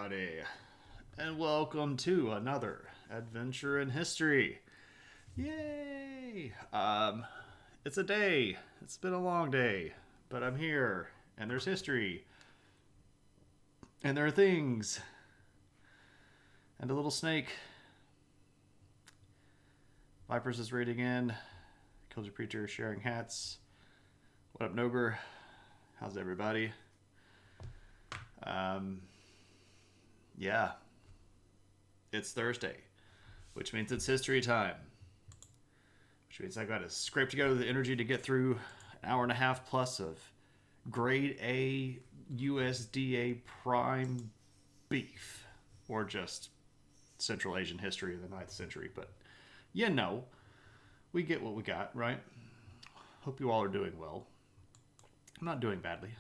everybody, and welcome to another adventure in history. Yay! It's a day. It's been a long day, but I'm here, and there's history, and there are things, and a little snake. Vipers is raiding in. Killed your preacher, sharing hats. What up, Noger? How's everybody? Yeah, it's Thursday, which means it's history time. Which means I've got to scrape together the energy to get through an hour and a half plus of grade A USDA prime beef, or just Central Asian history of the 9th century. But we get what we got, right? Hope you all are doing well. I'm not doing badly.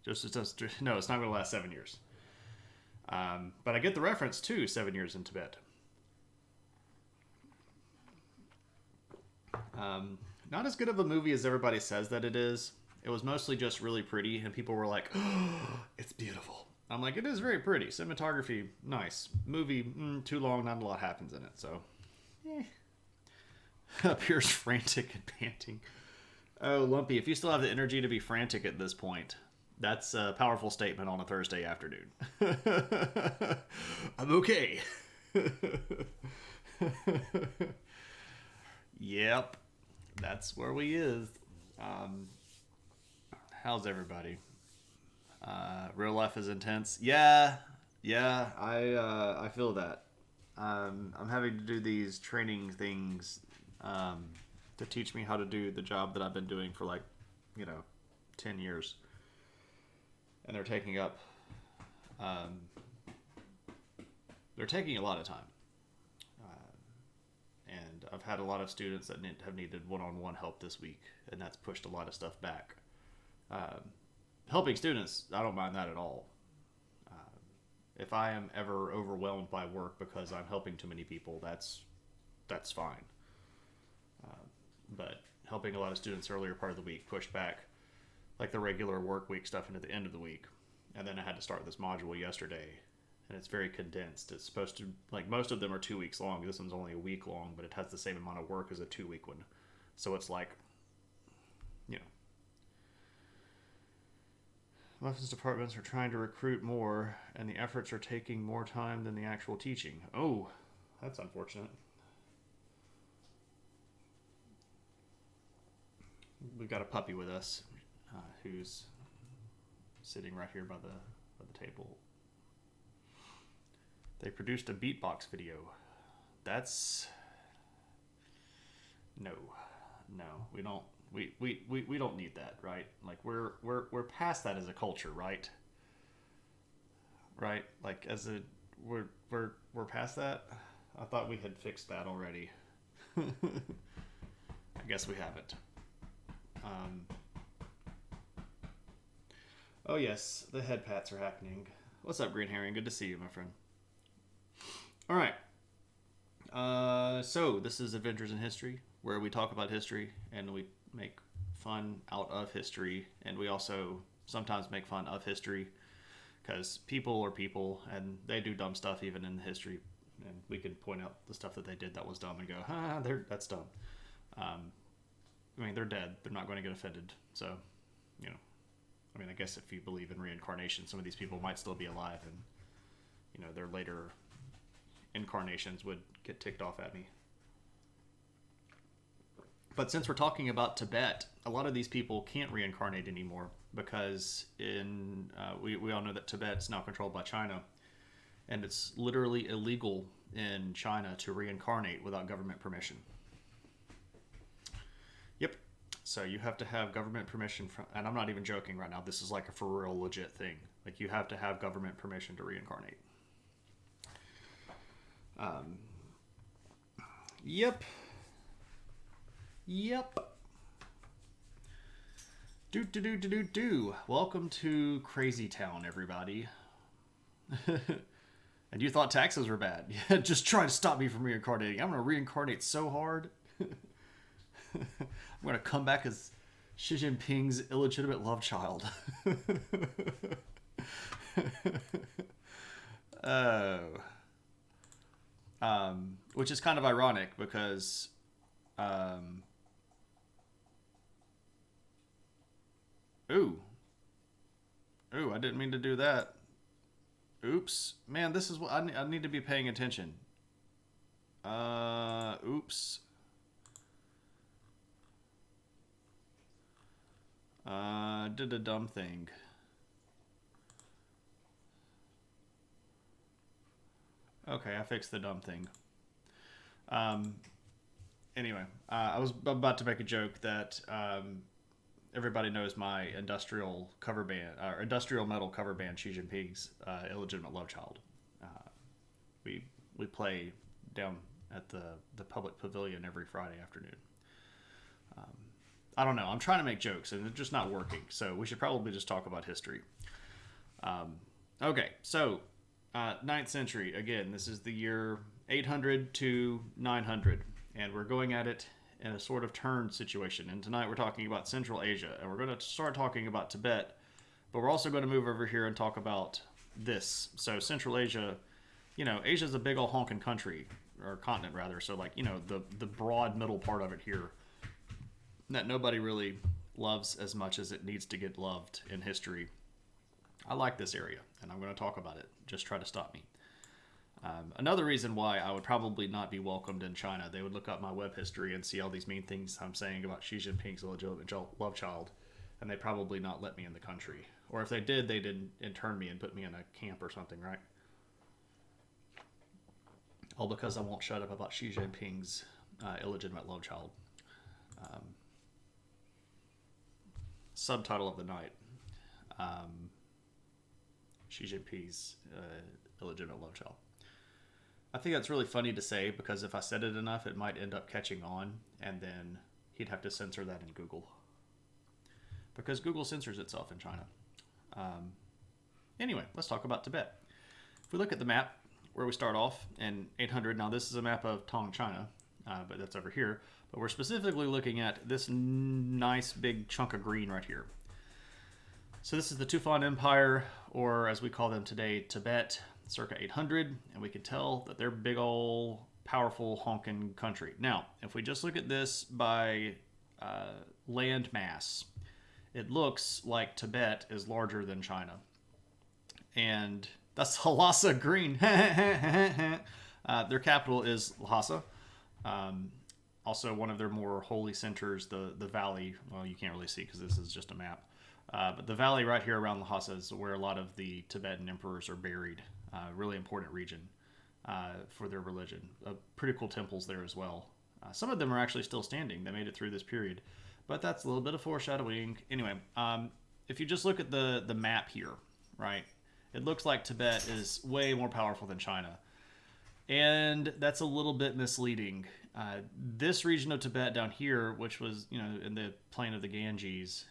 No, it's not going to last 7 years. But I get the reference to 7 years in Tibet. Not as good of a movie as everybody says that it is. It was mostly just really pretty, and people were like, oh, it's beautiful. I'm like, it is very pretty. Cinematography, nice. Movie, too long, not a lot happens in it, so. Appears frantic and panting. Oh, Lumpy, if you still have the energy to be frantic at this point, that's a powerful statement on a Thursday afternoon. I'm okay. Yep, that's where we is. How's everybody? Real life is intense. Yeah, I feel that. I'm having to do these training things to teach me how to do the job that I've been doing for 10 years. And they're taking up, they're taking a lot of time. And I've had a lot of students that have needed one-on-one help this week, and that's pushed a lot of stuff back. Helping students, I don't mind that at all. If I am ever overwhelmed by work because I'm helping too many people, that's fine. But helping a lot of students earlier part of the week pushed back the regular work week stuff into the end of the week. And then I had to start this module yesterday, and it's very condensed. It's supposed to, most of them are 2 weeks long. This one's only a week long, but it has the same amount of work as a 2-week one. So it's weapons departments are trying to recruit more, and the efforts are taking more time than the actual teaching. Oh, that's unfortunate. We've got a puppy with us who's sitting right here by the table. They produced a beatbox video. That's no, we don't need that, right? We're past that as a culture, right? Right? We're past that. I thought we had fixed that already. I guess we haven't. Oh yes, the head pats are happening. What's up, Green Herring? Good to see you, my friend. All right. So this is Adventures in History, where we talk about history and we make fun out of history, and we also sometimes make fun of history because people are people and they do dumb stuff even in history, and we can point out the stuff that they did that was dumb and go, that's dumb. They're dead. They're not going to get offended. So, I guess if you believe in reincarnation, some of these people might still be alive, and, their later incarnations would get ticked off at me. But since we're talking about Tibet, a lot of these people can't reincarnate anymore because we all know that Tibet's now controlled by China, and it's literally illegal in China to reincarnate without government permission. Yep. So you have to have government permission and I'm not even joking right now. This is a for real legit thing. You have to have government permission to reincarnate. Yep. Welcome to Crazy Town, everybody. And you thought taxes were bad. Yeah, just trying to stop me from reincarnating. I'm going to reincarnate so hard. I'm going to come back as Xi Jinping's illegitimate love child. Oh. Which is kind of ironic because, um, ooh, ooh, I didn't mean to do that. Oops, man, this is what I need to be paying attention. Oops. Did a dumb thing. Okay, I fixed the dumb thing. Um, anyway, I was about to make a joke that everybody knows my industrial cover band, or industrial metal cover band, Xi Jinping's illegitimate love child. Uh, we we play down at the public pavilion every Friday afternoon. Um, I don't know. I'm trying to make jokes and it's just not working. So we should probably just talk about history. Um, okay, so 9th century. Again, this is the year 800 to 900, and we're going at it in a sort of turn situation. And tonight we're talking about Central Asia, and we're going to start talking about Tibet, but we're also going to move over here and talk about this. So Central Asia, Asia's a big old honking country, or continent rather. So like, the broad middle part of it here that nobody really loves as much as it needs to get loved in history. I like this area, and I'm going to talk about it. Just try to stop me. Another reason why I would probably not be welcomed in China, they would look up my web history and see all these mean things I'm saying about Xi Jinping's illegitimate love child, and they'd probably not let me in the country. Or if they did, they did intern me and put me in a camp or something, right? All because I won't shut up about Xi Jinping's illegitimate love child. Um, Subtitle of the night. Xi Jinping's illegitimate love child. I think that's really funny to say because if I said it enough, it might end up catching on, and then he'd have to censor that in Google. Because Google censors itself in China. Anyway, let's talk about Tibet. If we look at the map where we start off in 800, now this is a map of Tong, China, but that's over here. But we're specifically looking at this nice big chunk of green right here. So this is the Tufan Empire, or as we call them today, Tibet, circa 800, and we can tell that they're big old powerful honking country. Now, if we just look at this by land mass, it looks like Tibet is larger than China. And that's Lhasa green. Their capital is Lhasa. Also, one of their more holy centers, the valley, well, you can't really see because this is just a map. But the valley right here around Lhasa is where a lot of the Tibetan emperors are buried. Really important region for their religion. Pretty cool temples there as well. Some of them are actually still standing. They made it through this period. But that's a little bit of foreshadowing. Anyway, if you just look at the map here, right, it looks like Tibet is way more powerful than China. And that's a little bit misleading. This region of Tibet down here, which was, in the plain of the Ganges,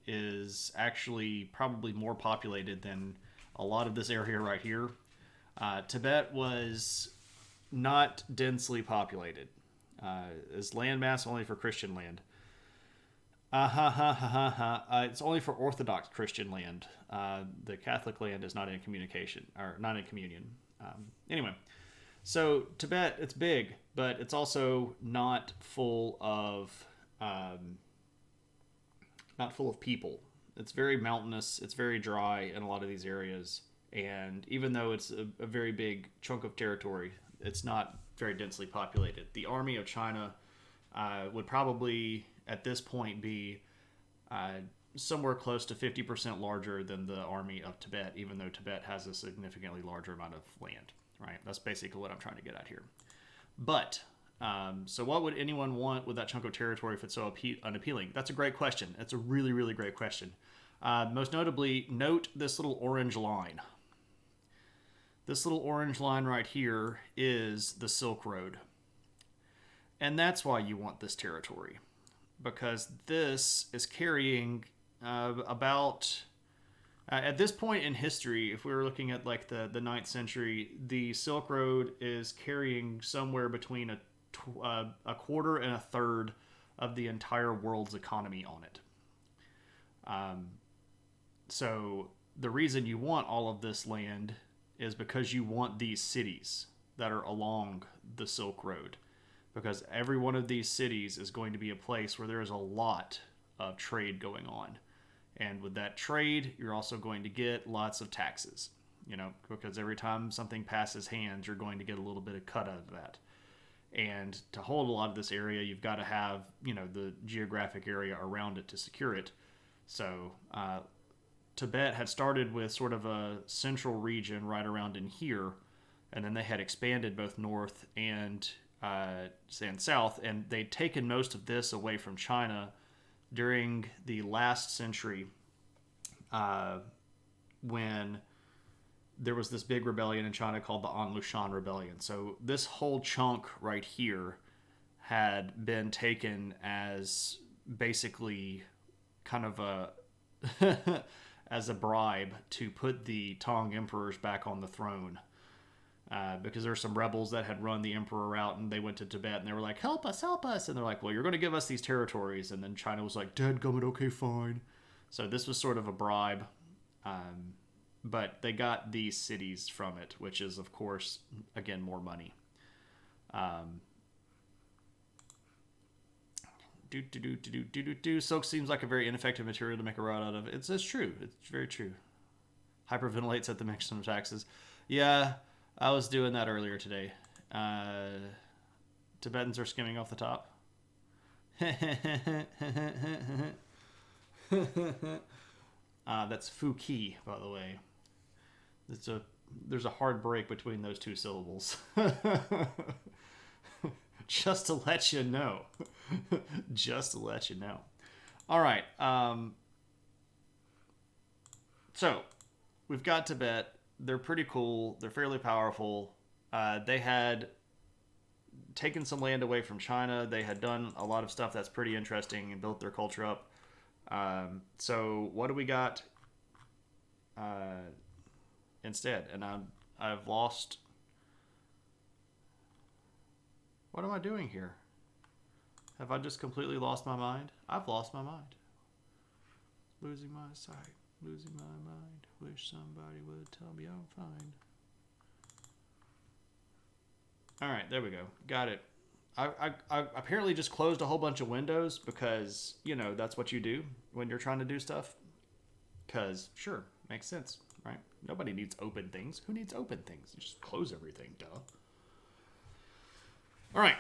is actually probably more populated than a lot of this area right here. Tibet was not densely populated. Is landmass only for Christian land? It's only for Orthodox Christian land. The Catholic land is not in communication, or not in communion. Anyway, so Tibet, it's big, but it's also not full of people. It's very mountainous. It's very dry in a lot of these areas. And even though it's a very big chunk of territory, it's not very densely populated. The army of China would probably, at this point, be somewhere close to 50% larger than the army of Tibet, even though Tibet has a significantly larger amount of land, right? That's basically what I'm trying to get at here. But so what would anyone want with that chunk of territory if it's so unappealing? That's a great question. That's a really, really great question. Most notably, note this little orange line. This little orange line right here is the Silk Road. And that's why you want this territory. Because this is carrying about... at this point in history, if we were looking at like the 9th century, the Silk Road is carrying somewhere between a quarter and a third of the entire world's economy on it. So the reason you want all of this land is because you want these cities that are along the Silk Road, because every one of these cities is going to be a place where there is a lot of trade going on. And with that trade, you're also going to get lots of taxes, because every time something passes hands, you're going to get a little bit of cut out of that. And to hold a lot of this area, you've got to have, the geographic area around it to secure it. So Tibet had started with sort of a central region right around in here, and then they had expanded both north and south, and they'd taken most of this away from China during the last century, when there was this big rebellion in China called the Anlushan Rebellion. So this whole chunk right here had been taken as basically kind of a as a bribe to put the Tang emperors back on the throne. Because there were some rebels that had run the emperor out, and they went to Tibet, and they were like, help us. And they're like, well, you're going to give us these territories. And then China was like, dadgummit, okay, fine. So this was sort of a bribe. But they got these cities from it, which is, of course, again, more money. Silk seems like a very ineffective material to make a rod out of. It's true. It's very true. Hyperventilates at the mention of taxes. Yeah, I was doing that earlier today. Tibetans are skimming off the top. That's Fuki, by the way. There's a hard break between those two syllables. Just to let you know. Just to let you know. All right. So we've got Tibet. They're pretty cool. They're fairly powerful. They had taken some land away from China. They had done a lot of stuff that's pretty interesting and built their culture up. So what do we got instead? And I've lost... What am I doing here? Have I just completely lost my mind? I've lost my mind. Losing my sight. Losing my mind. Wish somebody would tell me I'm fine. Alright, there we go. Got it. I apparently just closed a whole bunch of windows because, that's what you do when you're trying to do stuff. Because, sure, makes sense, right? Nobody needs open things. Who needs open things? You just close everything, duh. All right.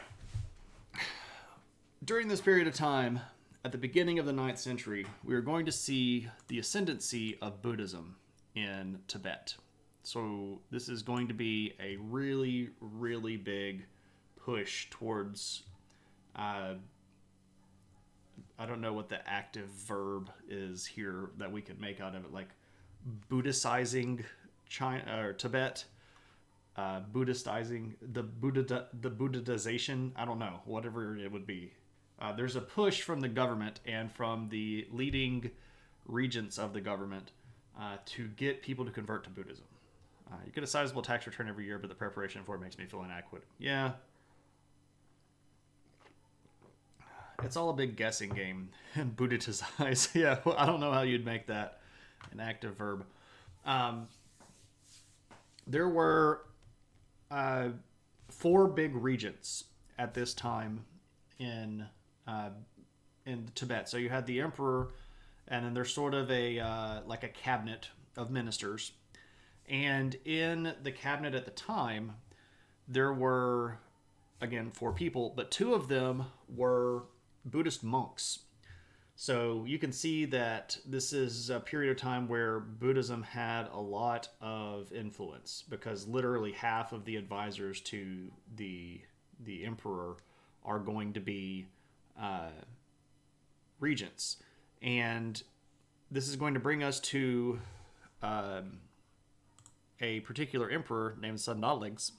During this period of time, at the beginning of the 9th century, we are going to see the ascendancy of Buddhism in Tibet. So this is going to be a really, really big push towards, I don't know what the active verb is here that we could make out of it, like Buddhicizing China or Tibet. Buddhistizing, the Buddhization, I don't know, whatever it would be. There's a push from the government and from the leading regents of the government to get people to convert to Buddhism. You get a sizable tax return every year, but the preparation for it makes me feel inadequate. Yeah. It's all a big guessing game. And Buddhitize, yeah, well, I don't know how you'd make that an active verb. There were 4 big regents at this time in Tibet. So you had the emperor, and then there's sort of a like a cabinet of ministers. And in the cabinet at the time, there were, again, 4 people, but 2 of them were Buddhist monks. So you can see that this is a period of time where Buddhism had a lot of influence, because literally half of the advisors to the emperor are going to be regents. And this is going to bring us to a particular emperor named Sundaligs,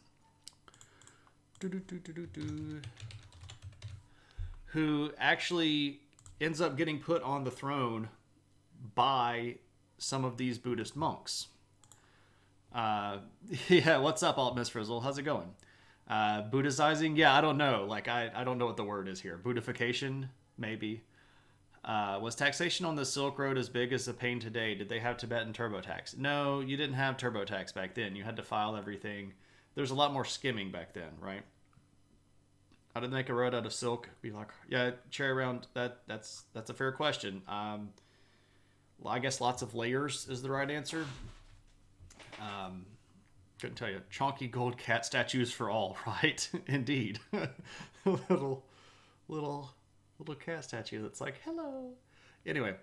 who actually ends up getting put on the throne by some of these Buddhist monks. Yeah, what's up, Alt Miss Frizzle? How's it going? Buddhizing? Yeah, I don't know. Like, I don't know what the word is here. Buddhification? Maybe. Was taxation on the Silk Road as big as the pain today? Did they have Tibetan TurboTax? No, you didn't have TurboTax back then. You had to file everything. There's a lot more skimming back then, right? How to make a road out of silk? Be like, yeah, cherry round. That's a fair question. Well, I guess lots of layers is the right answer. Couldn't tell you. Chonky gold cat statues for all, right? Indeed. little, little, little cat statue that's like, hello. Anyway,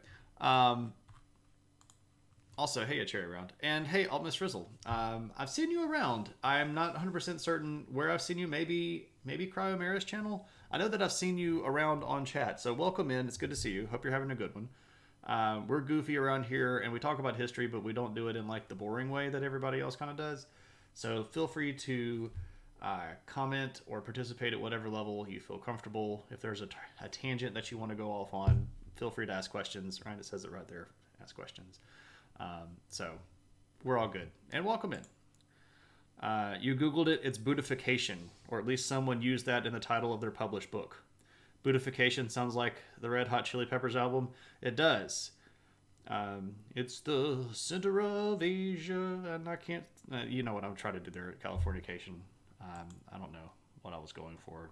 also, hey, a cherry round. And hey, Miss Frizzle. I've seen you around. I'm not 100% certain where I've seen you. Maybe Cryomera's channel. I know that I've seen you around on chat. So welcome in. It's good to see you. Hope you're having a good one. We're goofy around here, and we talk about history, but we don't do it in like the boring way that everybody else kind of does. So feel free to comment or participate at whatever level you feel comfortable. If there's a tangent that you want to go off on, feel free to ask questions. Right, it says it right there. Ask questions. So we're all good. And welcome in. You Googled it. It's Buddhification, or at least someone used that in the title of their published book. Buddhification sounds like the Red Hot Chili Peppers album. It does. It's the center of Asia, and I can't... you know what I'm trying to do there, Californication. I don't know what I was going for.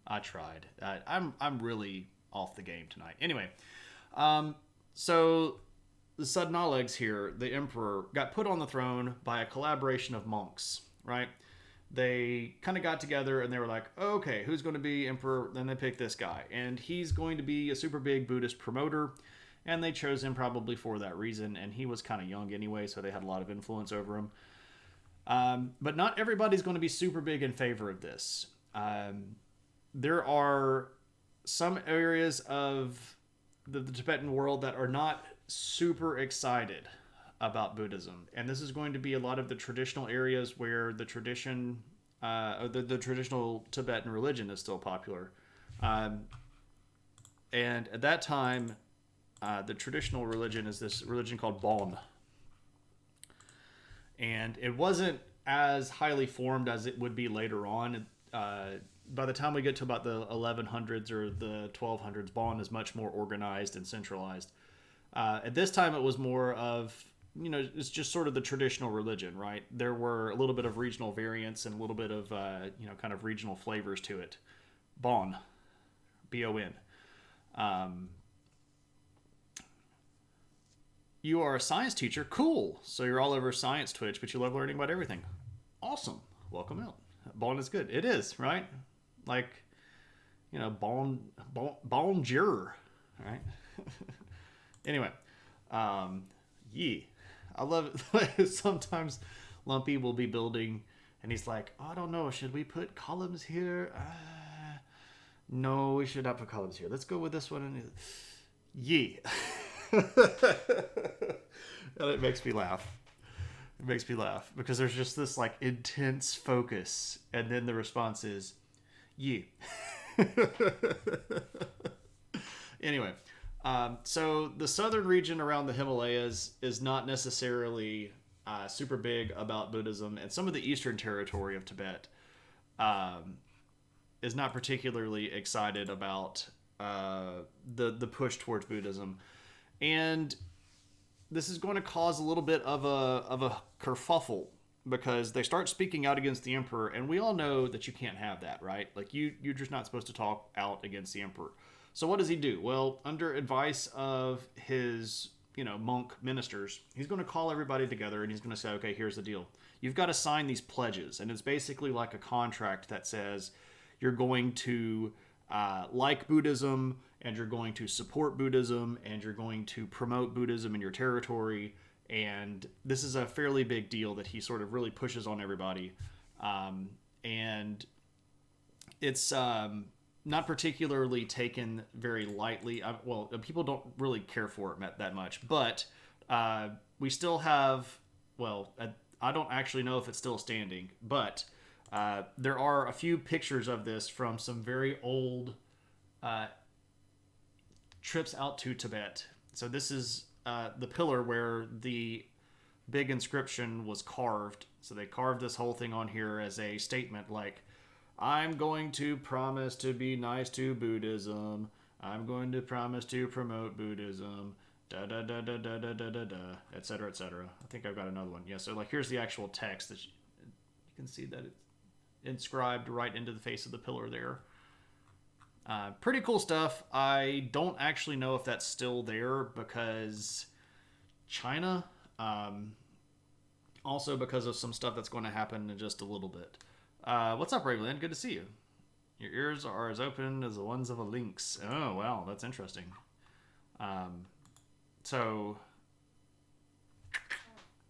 I tried. I'm really off the game tonight. Anyway, so the Sudnaleg's here, the emperor, got put on the throne by a collaboration of monks, right? They kind of got together and they were like, okay, who's going to be emperor? Then they picked this guy, and he's going to be a super big Buddhist promoter, and they chose him probably for that reason, and he was kind of young anyway, so they had a lot of influence over him. But not everybody's going to be super big in favor of this. There are some areas of the Tibetan world that are not super excited about Buddhism, and this is going to be a lot of the traditional areas where the tradition, the traditional Tibetan religion is still popular. And at that time, the traditional religion is this religion called Bon. And it wasn't as highly formed as it would be later on. By the time we get to about the 1100s or the 1200s, Bon is much more organized and centralized. At this time, it was more of, it's just sort of the traditional religion, right? There were a little bit of regional variants and a little bit of, kind of regional flavors to it. Bon. B-O-N. You are a science teacher. Cool. So you're all over science Twitch, but you love learning about everything. Awesome. Welcome out. Bon is good. It is, right? Like, bonjour, right? Anyway, yeah. I love it. Sometimes Lumpy will be building, and he's like, I don't know, should we put columns here? No, we should not put columns here. Let's go with this one. And yeah. And it makes me laugh. It makes me laugh because there's just this like intense focus, and then the response is, yeah. Anyway, so the southern region around the Himalayas is not necessarily super big about Buddhism, and some of the eastern territory of Tibet is not particularly excited about the push towards Buddhism. And this is going to cause a little bit of a kerfuffle because they start speaking out against the emperor, and we all know that you can't have that, right? Like you're just not supposed to talk out against the emperor. So what does he do? Well, under advice of his, monk ministers, he's going to call everybody together and he's going to say, okay, here's the deal. You've got to sign these pledges, and it's basically like a contract that says you're going to like Buddhism, and you're going to support Buddhism, and you're going to promote Buddhism in your territory. And this is a fairly big deal that he sort of really pushes on everybody. And it's not particularly taken very lightly. Well, people don't really care for it that much. But we still have, I don't actually know if it's still standing, but there are a few pictures of this from some very old trips out to Tibet. So this is the pillar where the big inscription was carved. So they carved this whole thing on here as a statement like, I'm going to promise to be nice to Buddhism. I'm going to promise to promote Buddhism. Da da da da da da da da da, etc. etc. I think I've got another one. Yeah. So like, here's the actual text that you can see that it's inscribed right into the face of the pillar there. Pretty cool stuff. I don't actually know if that's still there because China. Also because of some stuff that's going to happen in just a little bit. What's up, Rayland? Good to see you. Your ears are as open as the ones of a lynx. Oh, wow. That's interesting. So,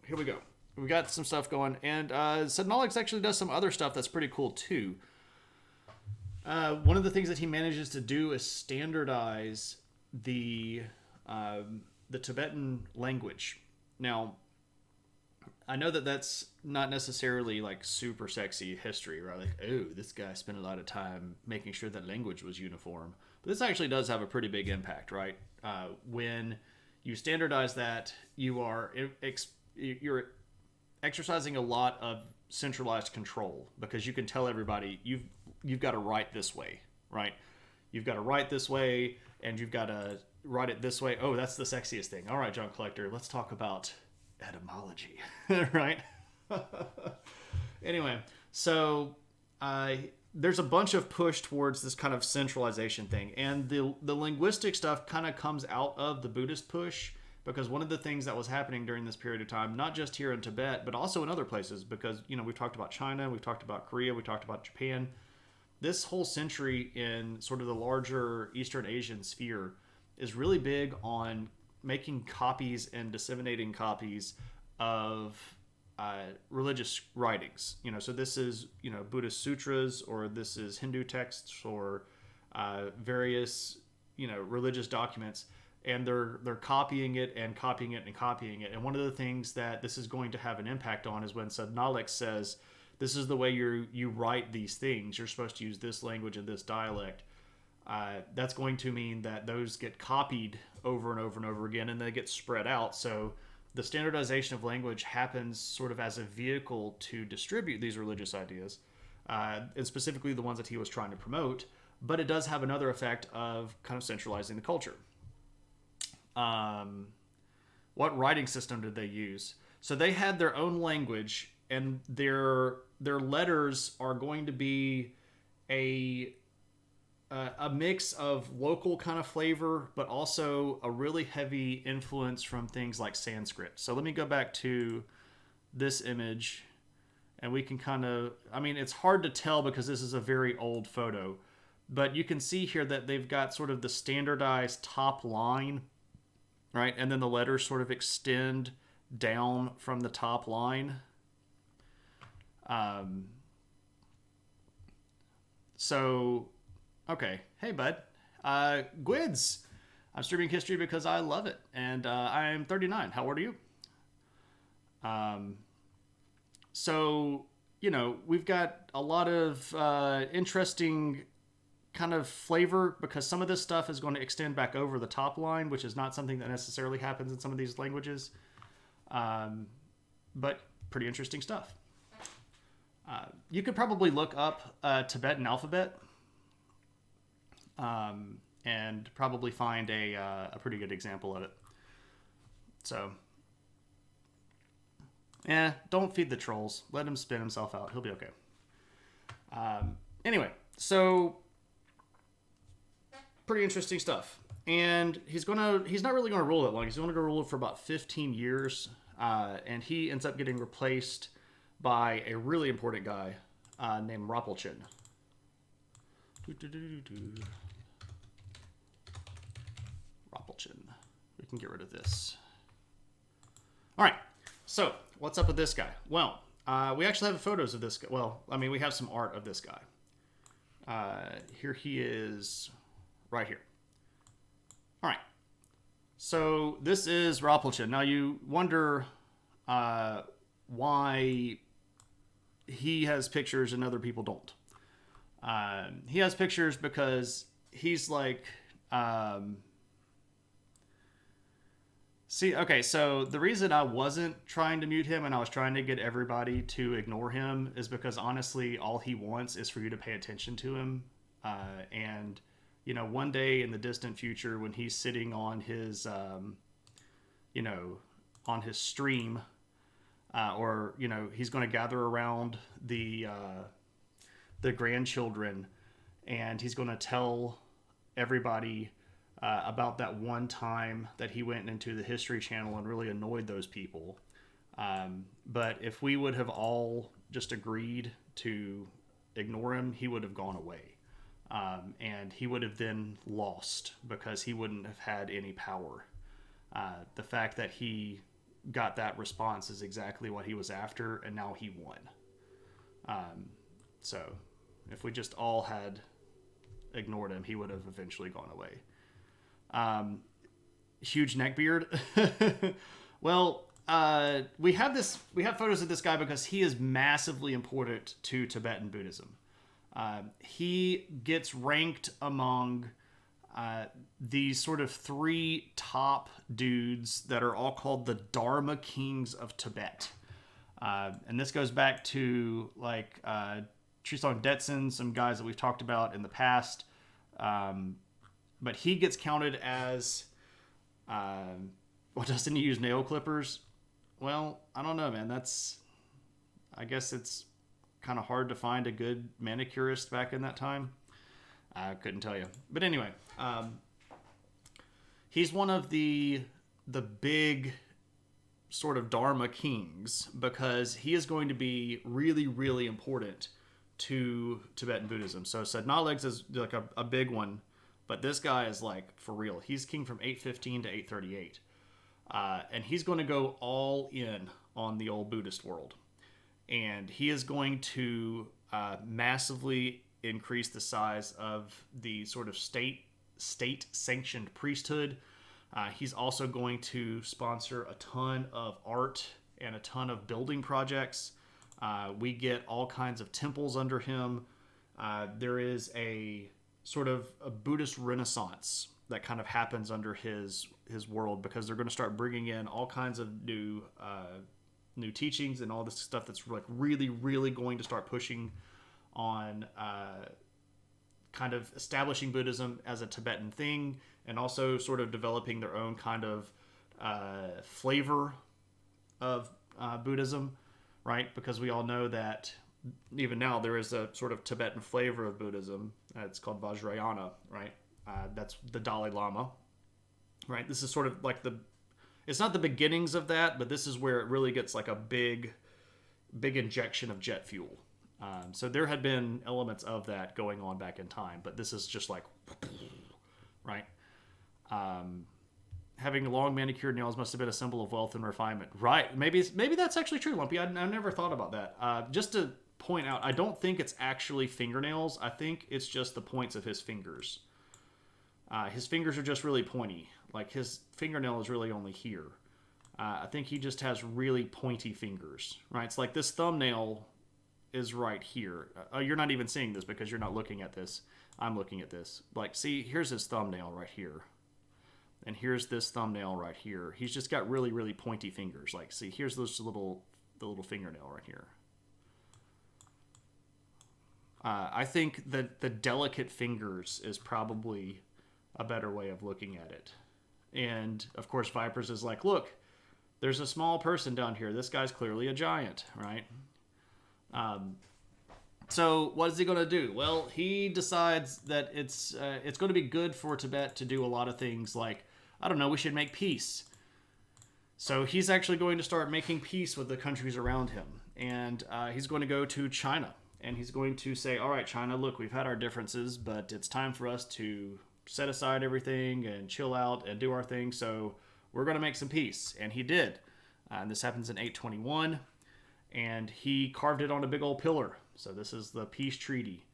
here we go. We got some stuff going. And Sednolix actually does some other stuff that's pretty cool, too. One of the things that he manages to do is standardize the Tibetan language. Now, I know that that's not necessarily like super sexy history, right? Like, oh, this guy spent a lot of time making sure that language was uniform. But this actually does have a pretty big impact, right? When you standardize that, you're exercising a lot of centralized control because you can tell everybody you've got to write this way, right? You've got to write this way, and you've got to write it this way. Oh, that's the sexiest thing. All right, John Collector, let's talk about etymology, right? Anyway, so there's a bunch of push towards this kind of centralization thing, and the linguistic stuff kind of comes out of the Buddhist push, because one of the things that was happening during this period of time, not just here in Tibet, but also in other places, because, you know, we've talked about China, we've talked about Korea, we talked about Japan. This whole century in sort of the larger Eastern Asian sphere is really big on making copies and disseminating copies of religious writings. You know, so this is, you know, Buddhist sutras, or this is Hindu texts, or various, you know, religious documents, and they're copying it and copying it and copying it. And one of the things that this is going to have an impact on is when Sednolix says, this is the way you write these things. You're supposed to use this language and this dialect. That's going to mean that those get copied over and over and over again, and they get spread out. So the standardization of language happens sort of as a vehicle to distribute these religious ideas, and specifically the ones that he was trying to promote. But it does have another effect of kind of centralizing the culture. What writing system did they use? So they had their own language, and their letters are going to be a mix of local kind of flavor, but also a really heavy influence from things like Sanskrit. So let me go back to this image, and we can kind of, I mean, it's hard to tell because this is a very old photo, but you can see here that they've got sort of the standardized top line, right? And then the letters sort of extend down from the top line. So, okay. Hey, bud. Gwids. I'm streaming history because I love it. And I'm 39. How old are you? So, you know, we've got a lot of interesting kind of flavor, because some of this stuff is going to extend back over the top line, which is not something that necessarily happens in some of these languages. But pretty interesting stuff. You could probably look up Tibetan alphabet and probably find a pretty good example of it. So, don't feed the trolls. Let him spin himself out. He'll be okay. Anyway, so pretty interesting stuff. And he's not really going to rule that long. He's going to go rule for about 15 years. And he ends up getting replaced by a really important guy named Rinpoche. Rinpoche. We can get rid of this. All right. So, what's up with this guy? Well, we actually have photos of this guy. Well, I mean, we have some art of this guy. Here he is, right here. All right. So, this is Rinpoche. Now, you wonder why he has pictures and other people don't. He has pictures because he's like... See, okay, so the reason I wasn't trying to mute him and I was trying to get everybody to ignore him is because honestly, all he wants is for you to pay attention to him. And one day in the distant future when he's sitting on his, on his stream, or he's going to gather around the grandchildren, and he's going to tell everybody about that one time that he went into the History Channel and really annoyed those people. But if we would have all just agreed to ignore him, he would have gone away. And he would have then lost because he wouldn't have had any power. The fact that he got that response is exactly what he was after, and now he won. So if we just all had ignored him, he would have eventually gone away. Huge neckbeard. Well, we have photos of this guy because he is massively important to Tibetan Buddhism. He gets ranked among these sort of 3 top dudes that are all called the Dharma Kings of Tibet. And this goes back to like Tristan Detson, some guys that we've talked about in the past. But he gets counted as, doesn't he use nail clippers? Well, I don't know, man. I guess it's kind of hard to find a good manicurist back in that time. I couldn't tell you. But anyway, he's one of the big sort of Dharma kings because he is going to be really, really important to Tibetan Buddhism. So Sedna-Legs is like a big one, but this guy is like for real. He's king from 815 to 838. And he's going to go all in on the old Buddhist world. And he is going to massively increase the size of the sort of state-sanctioned priesthood. He's also going to sponsor a ton of art and a ton of building projects. We get all kinds of temples under him. There is a sort of a Buddhist renaissance that kind of happens under his world because they're going to start bringing in all kinds of new teachings and all this stuff that's like really, really going to start pushing on kind of establishing Buddhism as a Tibetan thing, and also sort of developing their own kind of flavor of Buddhism, right? Because we all know that even now there is a sort of Tibetan flavor of Buddhism. It's called Vajrayana, right? That's the Dalai Lama, right? This is sort of like it's not the beginnings of that, but this is where it really gets like a big injection of jet fuel. So there had been elements of that going on back in time, but this is just like, right? Having long manicured nails must have been a symbol of wealth and refinement. Right. Maybe that's actually true, Lumpy. I never thought about that. Just to point out, I don't think it's actually fingernails. I think it's just the points of his fingers. His fingers are just really pointy. Like his fingernail is really only here. I think he just has really pointy fingers, right? It's like this thumbnail is right here. You're not even seeing this because you're not looking at this. I'm looking at this. Like, see, here's his thumbnail right here. And here's this thumbnail right here. He's just got really, really pointy fingers. Like, see, here's the little fingernail right here. I think that the delicate fingers is probably a better way of looking at it. And, of course, Vipers is like, look, there's a small person down here. This guy's clearly a giant, right? So what is he going to do? Well, he decides that it's going to be good for Tibet to do a lot of things like, I don't know, we should make peace. So he's actually going to start making peace with the countries around him. And he's going to go to China. And he's going to say, all right, China, look, we've had our differences, but it's time for us to set aside everything and chill out and do our thing. So we're going to make some peace. And he did. And this happens in 821. And he carved it on a big old pillar. So this is the peace treaty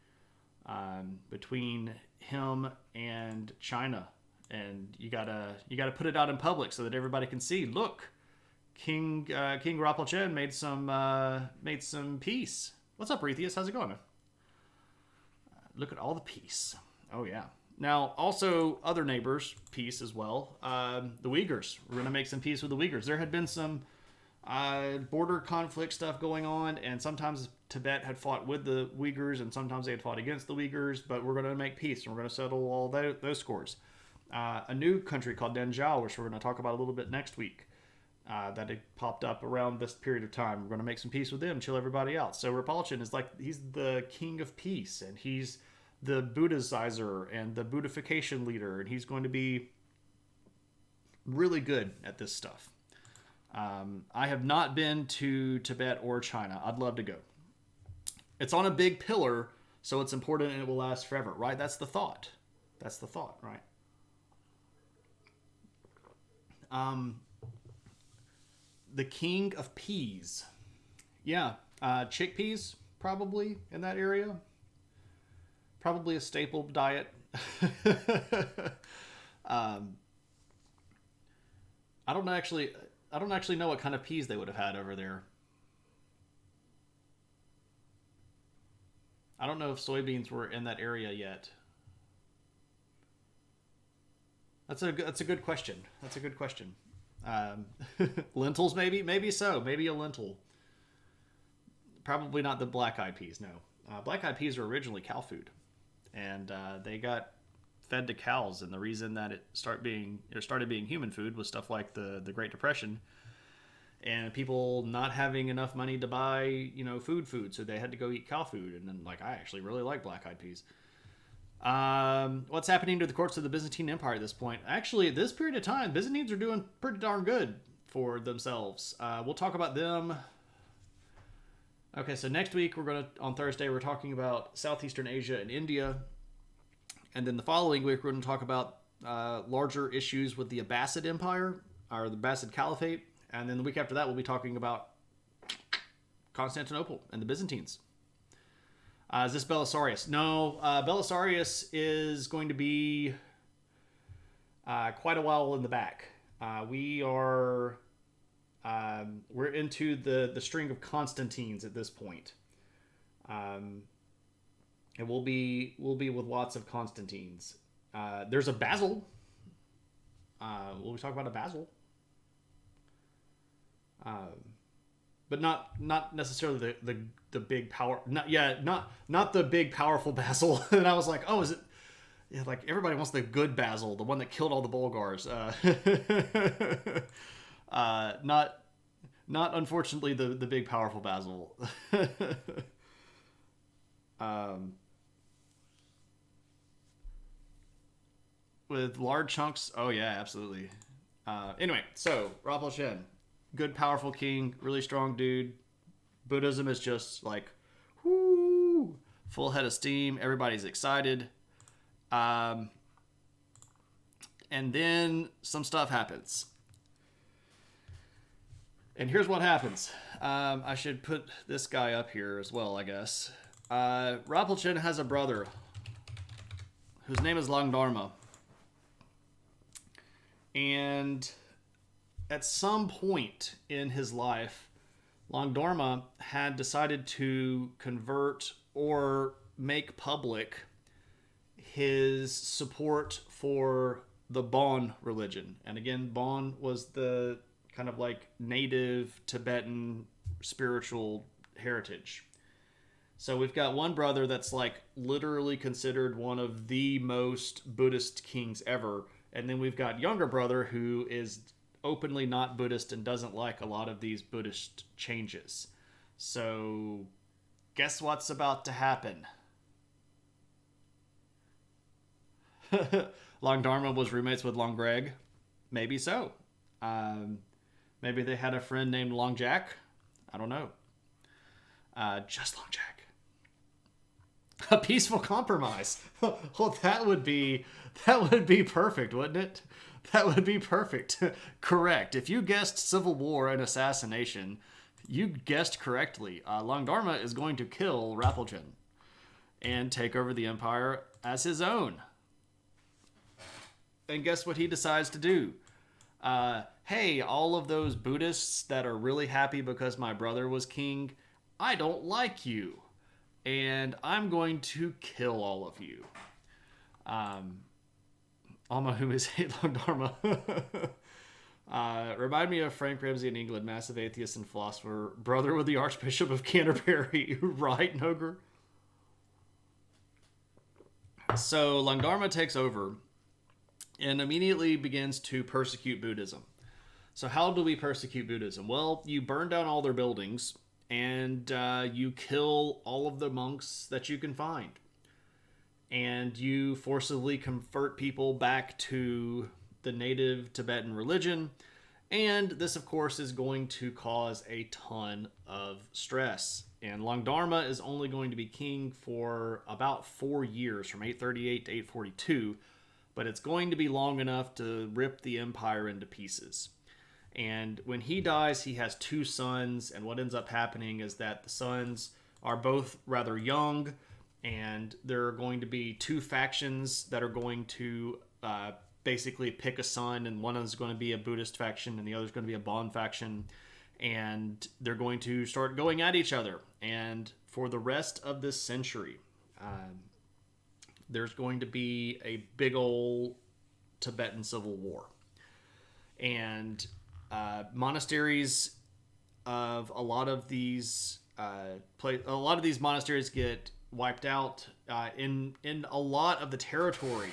between him and China. And you gotta put it out in public so that everybody can see. Look, King Rinpoche made some peace. What's up, Retheus? How's it going, man? Look at all the peace. Oh yeah. Now also other neighbors, peace as well. The Uyghurs. We're gonna make some peace with the Uyghurs. There had been some border conflict stuff going on, and sometimes Tibet had fought with the Uyghurs, and sometimes they had fought against the Uyghurs, but we're going to make peace, and we're going to settle all those scores. A new country called Denzhou, which we're going to talk about a little bit next week, that had popped up around this period of time. We're going to make some peace with them, chill everybody out. So Rinpoche is like, he's the king of peace, and he's the Buddhizer and the Buddhification leader, and he's going to be really good at this stuff. I have not been to Tibet or China. I'd love to go. It's on a big pillar, so it's important and it will last forever, right? That's the thought. That's the thought, right? The king of peas. Yeah, chickpeas, probably, in that area. Probably a staple diet. I don't actually know what kind of peas they would have had over there. I don't know if soybeans were in that area yet. That's a good question. That's a good question. Lentils, maybe so. Maybe a lentil. Probably not the black-eyed peas. No, black-eyed peas were originally cow food, and they got fed to cows. And the reason that it started being human food was stuff like the Great Depression, and people not having enough money to buy food, so they had to go eat cow food. And then I actually really like black-eyed peas. What's happening to the courts of the Byzantine Empire at this point? Actually, at this period of time, Byzantines are doing pretty darn good for themselves. We'll talk about them. Okay, so next week on Thursday, we're talking about Southeastern Asia and India. And then the following week, we're going to talk about larger issues with the Abbasid Empire, or the Abbasid Caliphate. And then the week after that, we'll be talking about Constantinople and the Byzantines. Is this Belisarius? No, Belisarius is going to be quite a while in the back. We're into the string of Constantines at this point. And we'll be with lots of Constantines. There's a Basil. We'll be talking about a Basil. But not necessarily the big power. Not the big powerful Basil. And I was like, oh, is it? Yeah, everybody wants the good Basil, the one that killed all the Bulgars. Not unfortunately the big powerful Basil. With large chunks. Oh yeah, absolutely. Anyway, so Rinpoche, good powerful king, really strong dude. Buddhism is just whoo, full head of steam. Everybody's excited. And then some stuff happens. And here's what happens. I should put this guy up here as well, I guess. Rinpoche has a brother whose name is Langdharma. And at some point in his life, Langdharma had decided to convert or make public his support for the Bon religion. And again, Bon was the kind of native Tibetan spiritual heritage. So we've got one brother that's literally considered one of the most Buddhist kings ever. And then we've got younger brother who is openly not Buddhist and doesn't like a lot of these Buddhist changes. So guess what's about to happen? Langdharma was roommates with Long Greg. Maybe so. Maybe they had a friend named Long Jack. I don't know. Just Long Jack. A peaceful compromise. Well, that would be perfect, wouldn't it? That would be perfect. Correct. If you guessed civil war and assassination, you guessed correctly. Langdharma is going to kill Rinpoche and take over the empire as his own. And guess what he decides to do? Hey, all of those Buddhists that are really happy because my brother was king, I don't like you. And I'm going to kill all of you. Alma whom is hate Langdharma. Remind me of Frank Ramsey in England, massive atheist and philosopher, brother with the Archbishop of Canterbury, right, Noger? So Langdharma takes over and immediately begins to persecute Buddhism. So how do we persecute Buddhism? Well, you burn down all their buildings and you kill all of the monks that you can find. And you forcibly convert people back to the native Tibetan religion. And this, of course, is going to cause a ton of stress. And Langdharma is only going to be king for about 4 years, from 838 to 842. But it's going to be long enough to rip the empire into pieces. And when he dies, he has 2 sons. And what ends up happening is that the sons are both rather young. And there are going to be 2 factions that are going to basically pick a son, and one is going to be a Buddhist faction and the other is going to be a Bon faction, and they're going to start going at each other. And for the rest of this century, there's going to be a big old Tibetan civil war. And monasteries of a lot of these monasteries get wiped out. In a lot of the territory,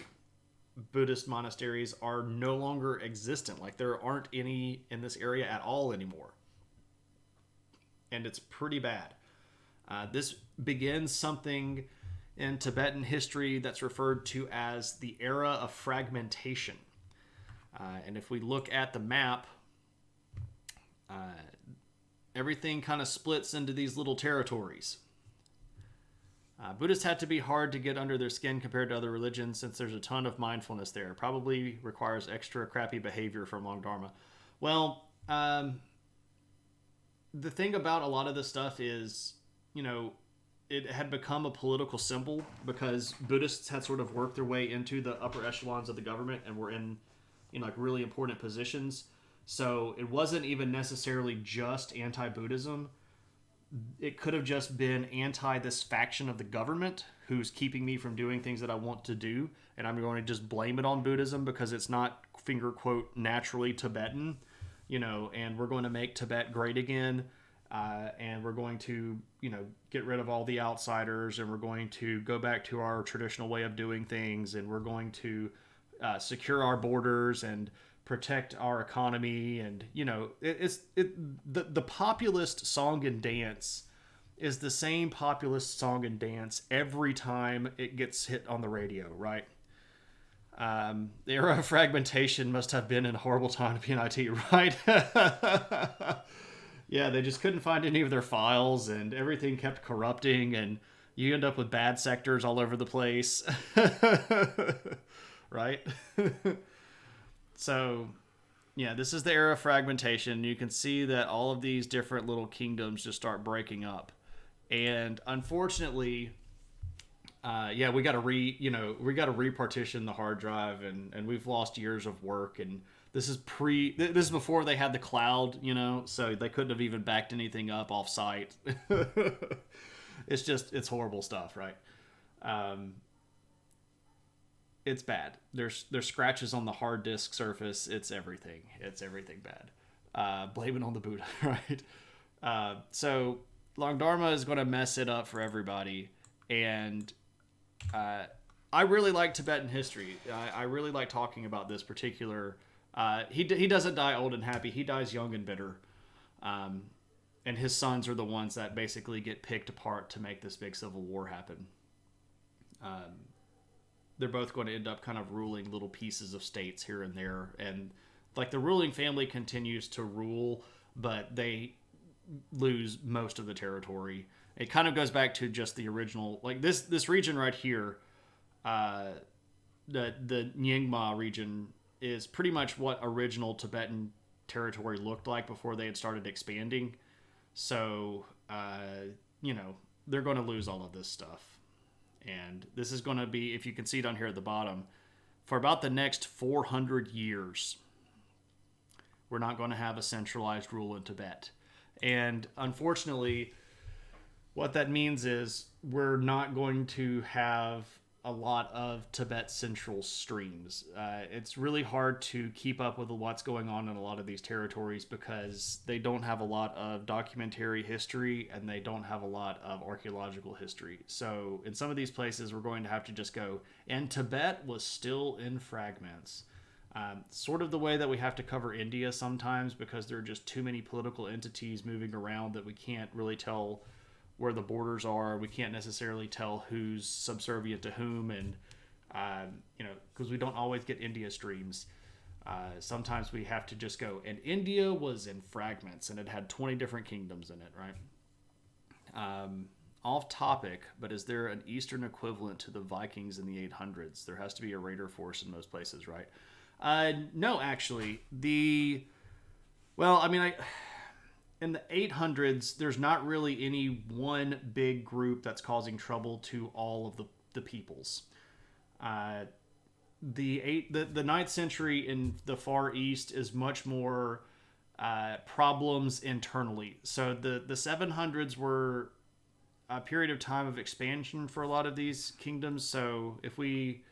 Buddhist monasteries are no longer existent. Like, there aren't any in this area at all anymore. And it's pretty bad. This begins something in Tibetan history that's referred to as the era of fragmentation. And if we look at the map, everything kind of splits into these little territories. Buddhists had to be hard to get under their skin compared to other religions, since there's a ton of mindfulness there. Probably requires extra crappy behavior from Langdharma. Well, the thing about a lot of this stuff is, it had become a political symbol because Buddhists had sort of worked their way into the upper echelons of the government and were in like really important positions. So it wasn't even necessarily just anti-Buddhism. It could have just been anti this faction of the government who's keeping me from doing things that I want to do, and I'm going to just blame it on Buddhism because it's not, finger quote, naturally Tibetan, and we're going to make Tibet great again, and we're going to, get rid of all the outsiders, and we're going to go back to our traditional way of doing things, and we're going to secure our borders and protect our economy. And the populist song and dance is the same populist song and dance every time it gets hit on the radio, right? The era of fragmentation must have been a horrible time to be in IT, right? Yeah, they just couldn't find any of their files, and everything kept corrupting, and you end up with bad sectors all over the place. Right? So, yeah, this is the era of fragmentation. You can see that all of these different little kingdoms just start breaking up. And unfortunately, we got to repartition the hard drive, and we've lost years of work. And this is before they had the cloud, so they couldn't have even backed anything up off site. It's horrible stuff, right? It's bad. There's scratches on the hard disk surface. It's everything bad. Blame it on the Buddha, right? So Langdharma is going to mess it up for everybody. And I really like Tibetan history. I really like talking about this particular. He doesn't die old and happy. He dies young and bitter. And his sons are the ones that basically get picked apart to make this big civil war happen. They're both going to end up kind of ruling little pieces of states here and there. And like the ruling family continues to rule, but they lose most of the territory. It kind of goes back to just the original, like this region right here, the Nyingma region is pretty much what original Tibetan territory looked like before they had started expanding. So, they're going to lose all of this stuff. And this is going to be, if you can see down here at the bottom, for about the next 400 years, we're not going to have a centralized rule in Tibet. And unfortunately, what that means is we're not going to have a lot of Tibet Central streams. It's really hard to keep up with what's going on in a lot of these territories because they don't have a lot of documentary history and they don't have a lot of archaeological history. So in some of these places, we're going to have to just go. And Tibet was still in fragments. Sort of the way that we have to cover India sometimes because there are just too many political entities moving around that we can't really tell where the borders are. We can't necessarily tell who's subservient to whom, and because we don't always get India streams. Sometimes we have to just go. And India was in fragments, and it had 20 different kingdoms in it, right? Off topic, but is there an Eastern equivalent to the Vikings in the 800s? There has to be a raider force in most places, right? No, actually. In the 800s, there's not really any one big group that's causing trouble to all of the peoples. The 9th century in the Far East is much more problems internally. So the 700s were a period of time of expansion for a lot of these kingdoms. So if we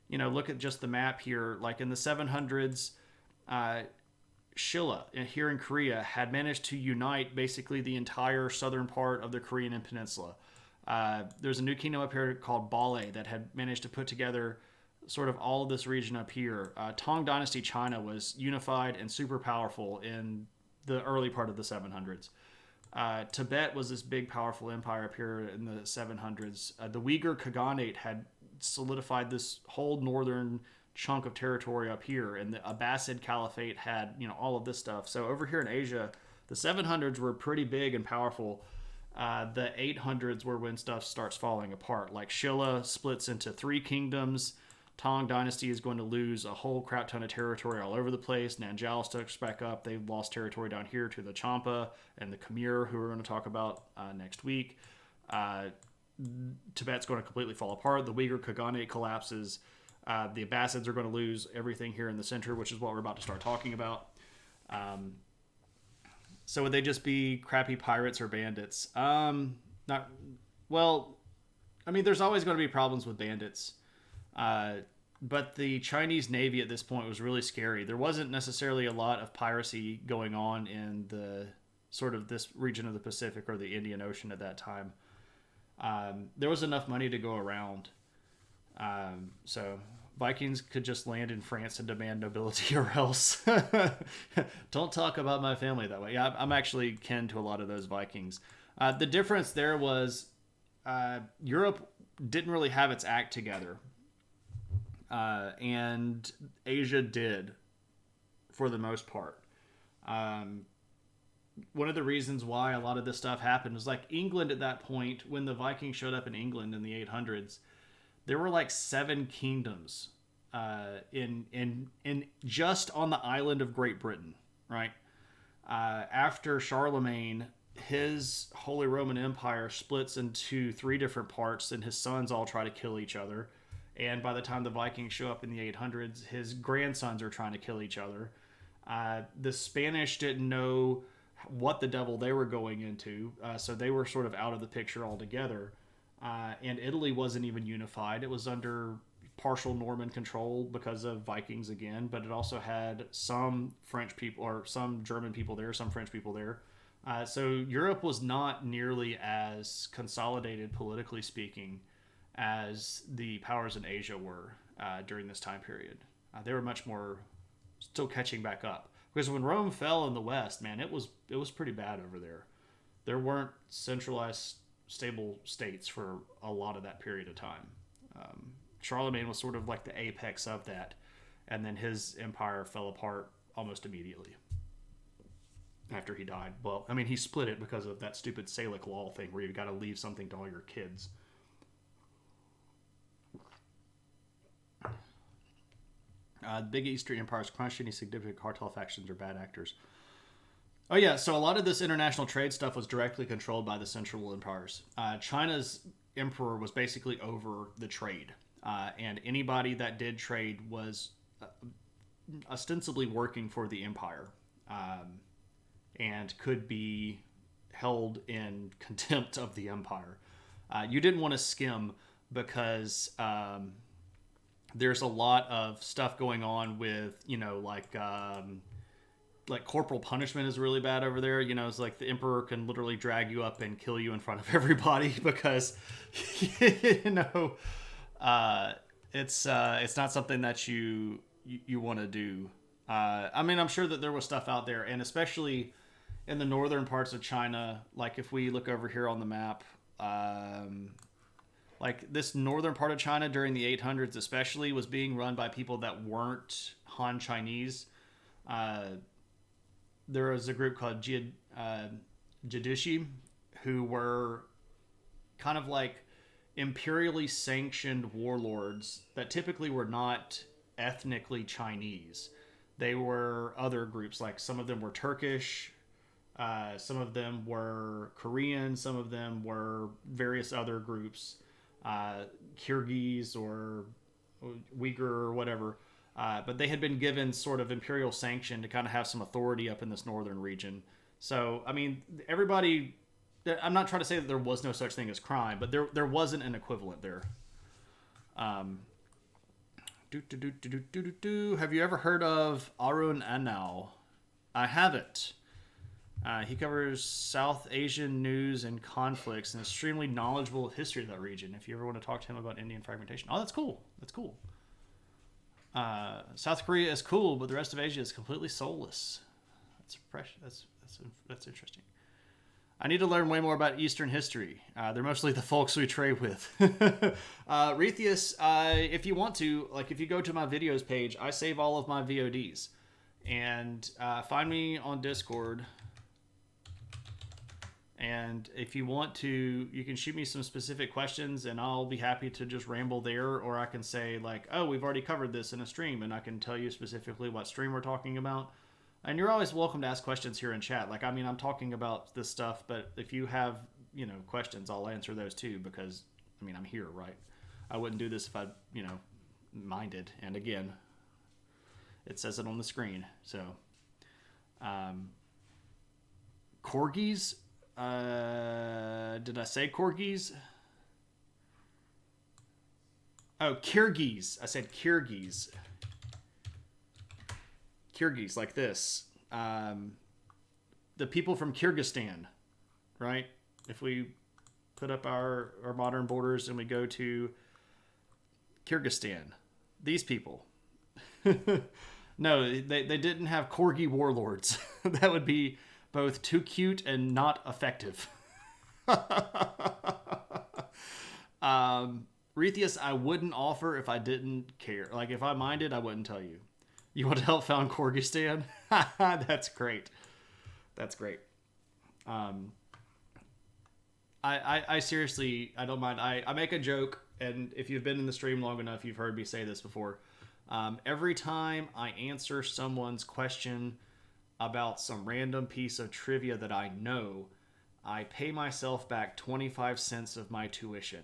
look at just the map here, like in the 700s, Shilla here in Korea had managed to unite basically the entire southern part of the Korean peninsula. There's a new kingdom up here called Balhae that had managed to put together sort of all of this region up here. Tang Dynasty China was unified and super powerful in the early part of the 700s. Tibet was this big powerful empire up here in the 700s. The Uyghur Khaganate had solidified this whole northern chunk of territory up here, and the Abbasid Caliphate had all of this stuff. So over here in Asia, the 700s were pretty big and powerful. The 800s were when stuff starts falling apart. Like Shilla splits into 3 kingdoms. Tang Dynasty is going to lose a whole crap ton of territory all over the place. Nanjiao starts back up. They've lost territory down here to the Champa and the Khmer, who we're going to talk about next week. Tibet's going to completely fall apart. The Uyghur Khaganate collapses. The Abbasids are going to lose everything here in the center, which is what we're about to start talking about. So would they just be crappy pirates or bandits? There's always going to be problems with bandits. But the Chinese Navy at this point was really scary. There wasn't necessarily a lot of piracy going on in the sort of this region of the Pacific or the Indian Ocean at that time. There was enough money to go around. So Vikings could just land in France and demand nobility or else. Don't talk about my family that way. Yeah, I'm actually kin to a lot of those Vikings. The difference there was Europe didn't really have its act together. And Asia did for the most part. One of the reasons why a lot of this stuff happened was like England at that point, when the Vikings showed up in England in the 800s, there were like 7 kingdoms in just on the island of Great Britain, right? After Charlemagne, his Holy Roman Empire splits into 3 different parts, and his sons all try to kill each other. And by the time the Vikings show up in the 800s, his grandsons are trying to kill each other. The Spanish didn't know what the devil they were going into, so they were sort of out of the picture altogether. And Italy wasn't even unified. It was under partial Norman control because of Vikings again, but it also had some French people or some German people there, some French people there. So Europe was not nearly as consolidated politically speaking as the powers in Asia were during this time period. They were much more still catching back up. Because when Rome fell in the West, man, it was pretty bad over there. There weren't centralized, stable states for a lot of that period of time. Charlemagne was sort of like the apex of that, and then his empire fell apart almost immediately after he died. Well, I mean, he split it because of that stupid Salic law thing where you've got to leave something to all your kids. The big Eastern empires crushed any significant cartel factions or bad actors. Oh yeah, so a lot of this international trade stuff was directly controlled by the central empires. China's emperor was basically over the trade, and anybody that did trade was ostensibly working for the empire, and could be held in contempt of the empire. You didn't want to skim because there's a lot of stuff going on with, like corporal punishment is really bad over there. It's like the emperor can literally drag you up and kill you in front of everybody because, it's not something that you want to do. I'm sure that there was stuff out there, and especially in the northern parts of China, like if we look over here on the map, like this northern part of China during the 800s especially was being run by people that weren't Han Chinese. There was a group called Jidishi who were kind of like imperially sanctioned warlords that typically were not ethnically Chinese. They were other groups, like some of them were Turkish, some of them were Korean, some of them were various other groups, Kyrgyz or Uyghur or whatever. But they had been given sort of imperial sanction to kind of have some authority up in this northern region. So, everybody... I'm not trying to say that there was no such thing as crime, but there wasn't an equivalent there. Have you ever heard of Arun Anau? I haven't. He covers South Asian news and conflicts and is extremely knowledgeable of history of that region. If you ever want to talk to him about Indian fragmentation. Oh, that's cool. That's cool. South Korea is cool, but the rest of Asia is completely soulless. That's interesting. I need to learn way more about Eastern history. They're mostly the folks we trade with. Rethius, if you want to, like if you go to my videos page, I save all of my VODs. And find me on Discord. And if you want to, you can shoot me some specific questions and I'll be happy to just ramble there. Or I can say like, oh, we've already covered this in a stream. And I can tell you specifically what stream we're talking about. And you're always welcome to ask questions here in chat. Like, I'm talking about this stuff, but if you have, questions, I'll answer those too because, I'm here, right? I wouldn't do this if I, minded. And again, it says it on the screen. So, corgis? Did I say corgis? Oh, Kyrgyz. I said Kyrgyz. Kyrgyz, like this. The people from Kyrgyzstan, right? If we put up our modern borders and we go to Kyrgyzstan, these people. No, they didn't have corgi warlords. That would be both too cute and not effective. Rethius, I wouldn't offer if I didn't care. Like, if I minded, I wouldn't tell you. You want to help found Kyrgyzstan? That's great. That's great. I seriously, I don't mind. I make a joke, and if you've been in the stream long enough, you've heard me say this before. Every time I answer someone's question about some random piece of trivia that I know, I pay myself back 25 cents of my tuition.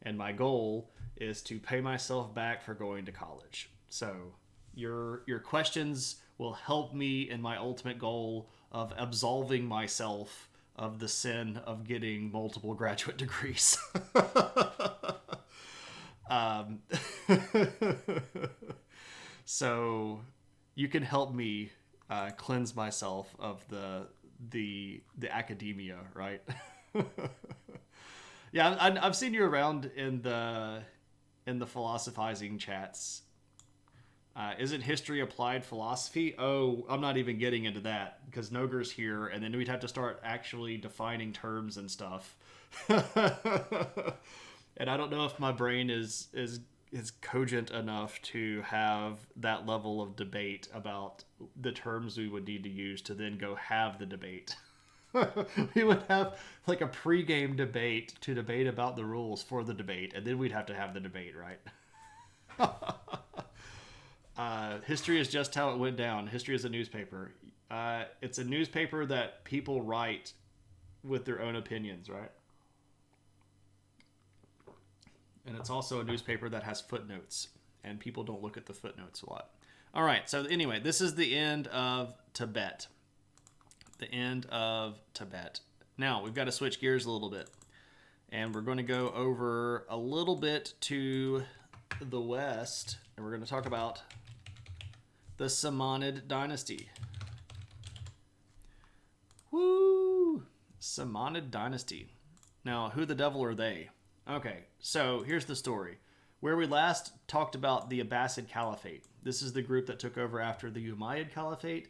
And my goal is to pay myself back for going to college. So your questions will help me in my ultimate goal of absolving myself of the sin of getting multiple graduate degrees. So you can help me cleanse myself of the academia, right? Yeah, I've seen you around in the philosophizing chats. Isn't history applied philosophy? Oh, I'm not even getting into that because Noger's here, and then we'd have to start actually defining terms and stuff. And I don't know if my brain is cogent enough to have that level of debate about the terms we would need to use to then go have the debate. We would have like a pre-game debate to debate about the rules for the debate, and then we'd have to have the debate, right? History is just how it went down. History is a newspaper. It's a newspaper that people write with their own opinions, right? And it's also a newspaper that has footnotes, and people don't look at the footnotes a lot. All right, so anyway, this is the end of Tibet. The end of Tibet. Now, we've got to switch gears a little bit. And we're going to go over a little bit to the west, and we're going to talk about the Samanid dynasty. Woo! Samanid dynasty. Now, who the devil are they? Okay, so here's the story. Where we last talked about the Abbasid Caliphate. This is the group that took over after the Umayyad Caliphate.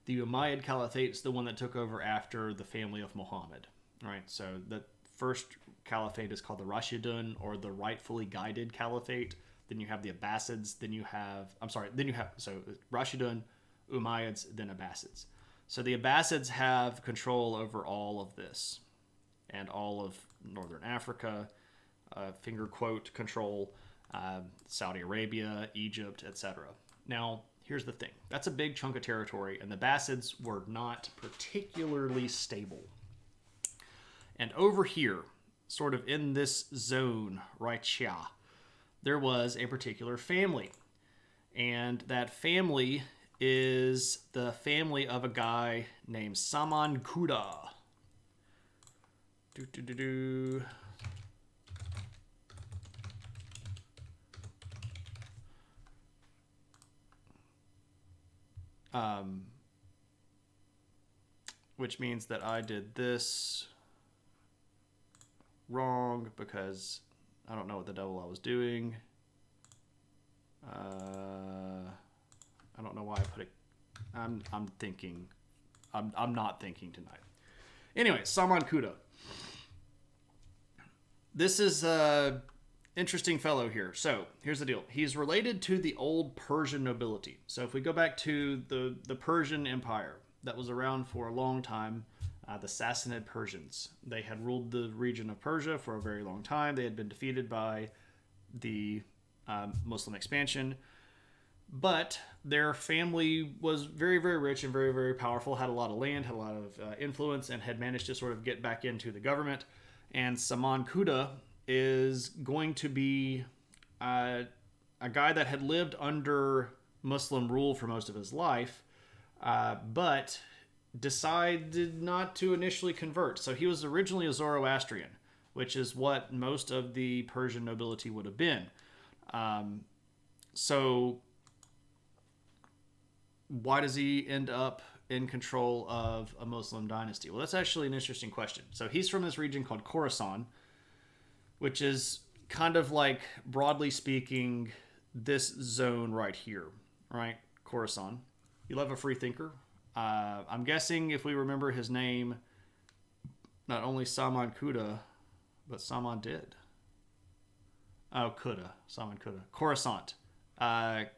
The Umayyad Caliphate is the one that took over after the family of Muhammad. All right, so the first caliphate is called the Rashidun, or the rightfully guided caliphate. Then you have the Abbasids. Then you have Rashidun, Umayyads, then Abbasids. So the Abbasids have control over all of this and all of northern Africa, finger quote control, Saudi Arabia, Egypt, etc. Now, here's the thing. That's a big chunk of territory, and the Abbasids were not particularly stable. And over here, sort of in this zone right here, there was a particular family. And that family is the family of a guy named Saman-Khuda. Which means that I did this wrong because I don't know what the devil I was doing. I don't know why I put it. I'm thinking. I'm not thinking tonight. Anyway, Saman-Khuda. This is a interesting fellow here. So here's the deal. He's related to the old Persian nobility. So if we go back to the Persian Empire that was around for a long time, the Sassanid Persians. They had ruled the region of Persia for a very long time. They had been defeated by the Muslim expansion. But their family was very, very rich and very, very powerful, had a lot of land, had a lot of influence, and had managed to sort of get back into the government. And Saman-Khuda is going to be a guy that had lived under Muslim rule for most of his life, but decided not to initially convert. So he was originally a Zoroastrian, which is what most of the Persian nobility would have been. So why does he end up in control of a Muslim dynasty? Well, that's actually an interesting question. So he's from this region called Khorasan, which is kind of like, broadly speaking, this zone right here, right? Khorasan. You love a free thinker. I'm guessing if we remember his name, not only Saman-Khuda, but Saman did. Oh, Khuda. Saman-Khuda. Coruscant. I'm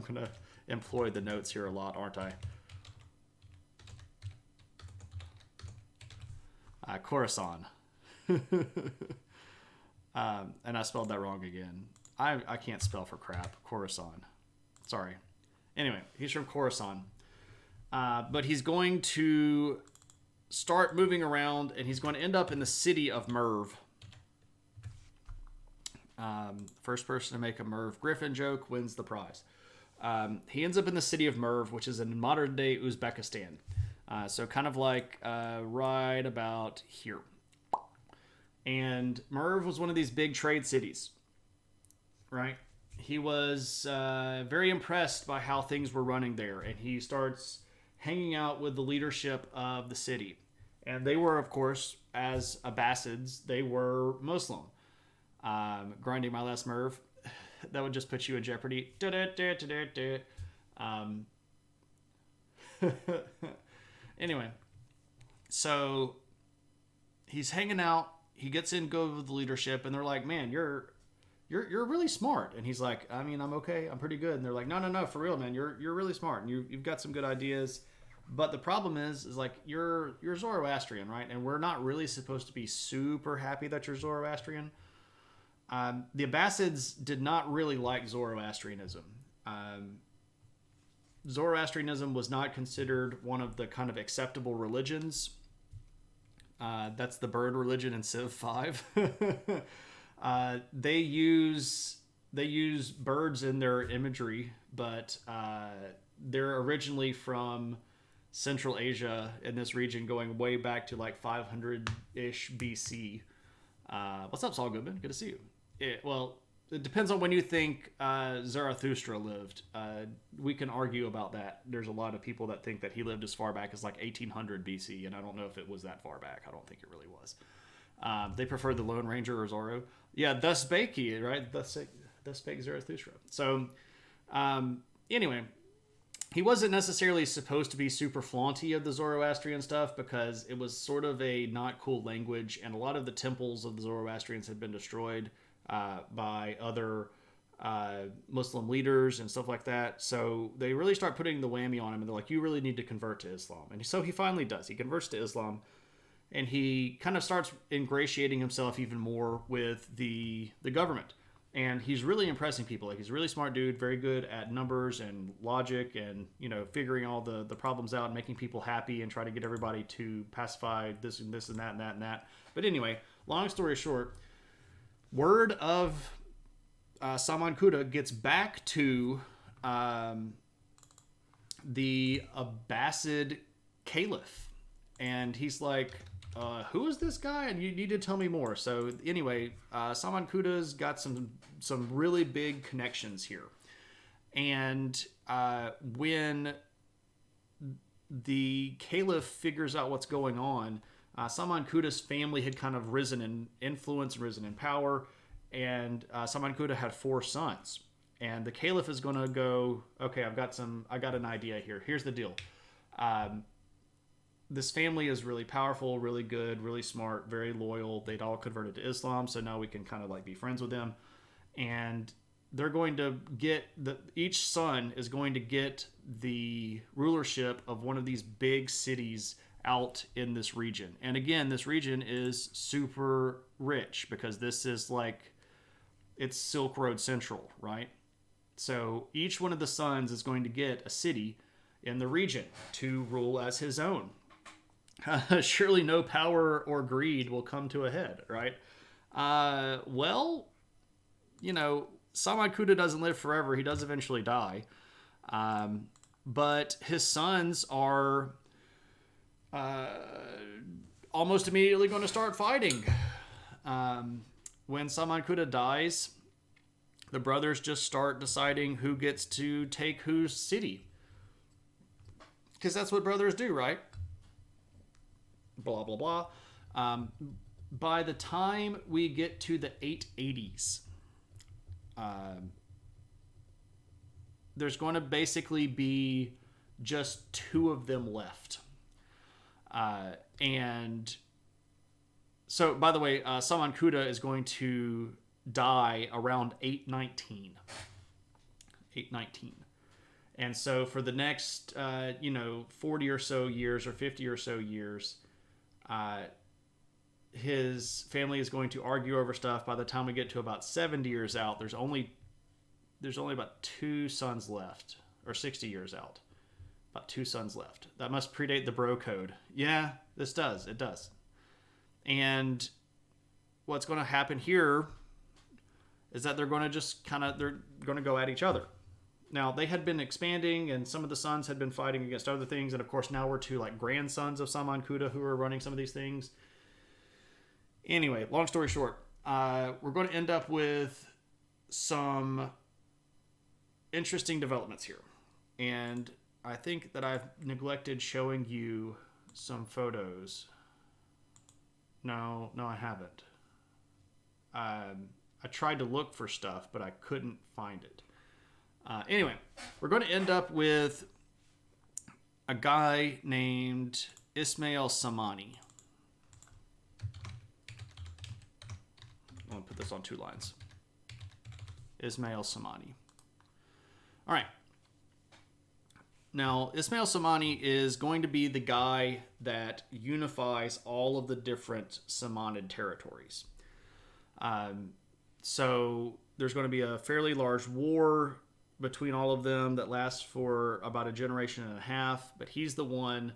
going to employ the notes here a lot, aren't I? Khorasan. And I spelled that wrong again. I can't spell for crap. Khorasan. Sorry. Anyway, he's from Khorasan. But he's going to start moving around, and he's going to end up in the city of Merv. First person to make a Merv Griffin joke wins the prize. He ends up in the city of Merv, which is in modern-day Uzbekistan. So kind of like right about here. And Merv was one of these big trade cities, right? He was very impressed by how things were running there, and he starts hanging out with the leadership of the city. And they were, of course, as Abbasids, they were Muslim. Grinding my last Merv, that would just put you in jeopardy. Anyway, so he's hanging out. He gets in good with the leadership, and they're like, "Man, you're really smart." And he's like, "I mean, I'm okay. I'm pretty good." And they're like, "No, for real, man. You're really smart, and you've got some good ideas. But the problem is like you're Zoroastrian, right? And we're not really supposed to be super happy that you're Zoroastrian." The Abbasids did not really like Zoroastrianism. Zoroastrianism was not considered one of the kind of acceptable religions. That's the bird religion in Civ 5. They use birds in their imagery, but they're originally from Central Asia in this region going way back to like 500-ish BC. What's up, Saul Goodman? Good to see you. It depends on when you think Zarathustra lived. We can argue about that. There's a lot of people that think that he lived as far back as like 1800 BC, and I don't know if it was that far back. I don't think it really was. They preferred the Lone Ranger or Zorro. Yeah, thus spake he, right? Thus spake Zarathustra. So, anyway, he wasn't necessarily supposed to be super flaunty of the Zoroastrian stuff because it was sort of a not cool language, and a lot of the temples of the Zoroastrians had been destroyed by other Muslim leaders and stuff like that. So they really start putting the whammy on him, and they're like, you really need to convert to Islam. And so he finally does. He converts to Islam, and he kind of starts ingratiating himself even more with the government. And he's really impressing people. Like, he's a really smart dude, very good at numbers and logic and, figuring all the problems out and making people happy and try to get everybody to pacify this and this and that and that and that. But anyway, long story short, word of Salman Khuda gets back to the Abbasid Caliph. And he's like, who is this guy? And you need to tell me more. So anyway, Salman Khuda's got some really big connections here. And when the Caliph figures out what's going on, Salman Khuda's family had kind of risen in influence, risen in power, and Salman Khuda had 4 sons. And the Caliph is going to go, okay, I got an idea here. Here's the deal. This family is really powerful, really good, really smart, very loyal. They'd all converted to Islam, so now we can kind of like be friends with them. And they're going to get each son is going to get the rulership of one of these big cities out in this region. And again, this region is super rich because this is like, it's Silk Road Central, right? So each one of the sons is going to get a city in the region to rule as his own. Surely no power or greed will come to a head, right? Salman Khuda doesn't live forever. He does eventually die. But his sons are almost immediately going to start fighting. When Salman Khuda dies, the brothers just start deciding who gets to take whose city. Because that's what brothers do, right? Blah, blah, blah. By the time we get to the 880s, there's going to basically be just 2 of them left. And so, by the way, Salman Khuda is going to die around 819. 819. And so for the next, 40 or so years or 50 or so years, his family is going to argue over stuff. By the time we get to about 70 years out, there's only about 2 sons left, or 60 years out, about 2 sons left. That must predate the bro code. Yeah, this does. It does. And what's going to happen here is that they're going to they're going to go at each other. Now, they had been expanding, and some of the sons had been fighting against other things. And of course, now we're 2 like grandsons of Salman Khuda who are running some of these things. Anyway, long story short, we're going to end up with some interesting developments here. And I think that I've neglected showing you some photos. No, I haven't. I tried to look for stuff, but I couldn't find it. Anyway, we're going to end up with a guy named Ismail Samani. I'm going to put this on 2 lines. Ismail Samani. All right. Now, Ismail Samani is going to be the guy that unifies all of the different Samanid territories. So there's going to be a fairly large war between all of them that lasts for about a generation and a half. But he's the one.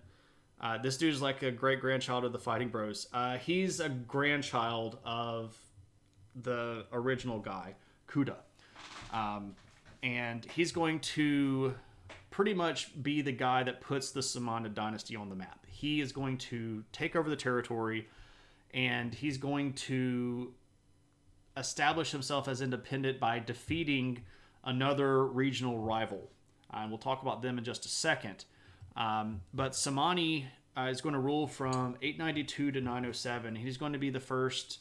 This dude's like a great-grandchild of the Fighting Bros. He's a grandchild of the original guy, Khuda. And he's going to pretty much be the guy that puts the Samanid dynasty on the map. He is going to take over the territory, and he's going to establish himself as independent by defeating another regional rival. And we'll talk about them in just a second. But Samani is going to rule from 892 to 907. He's going to be the first,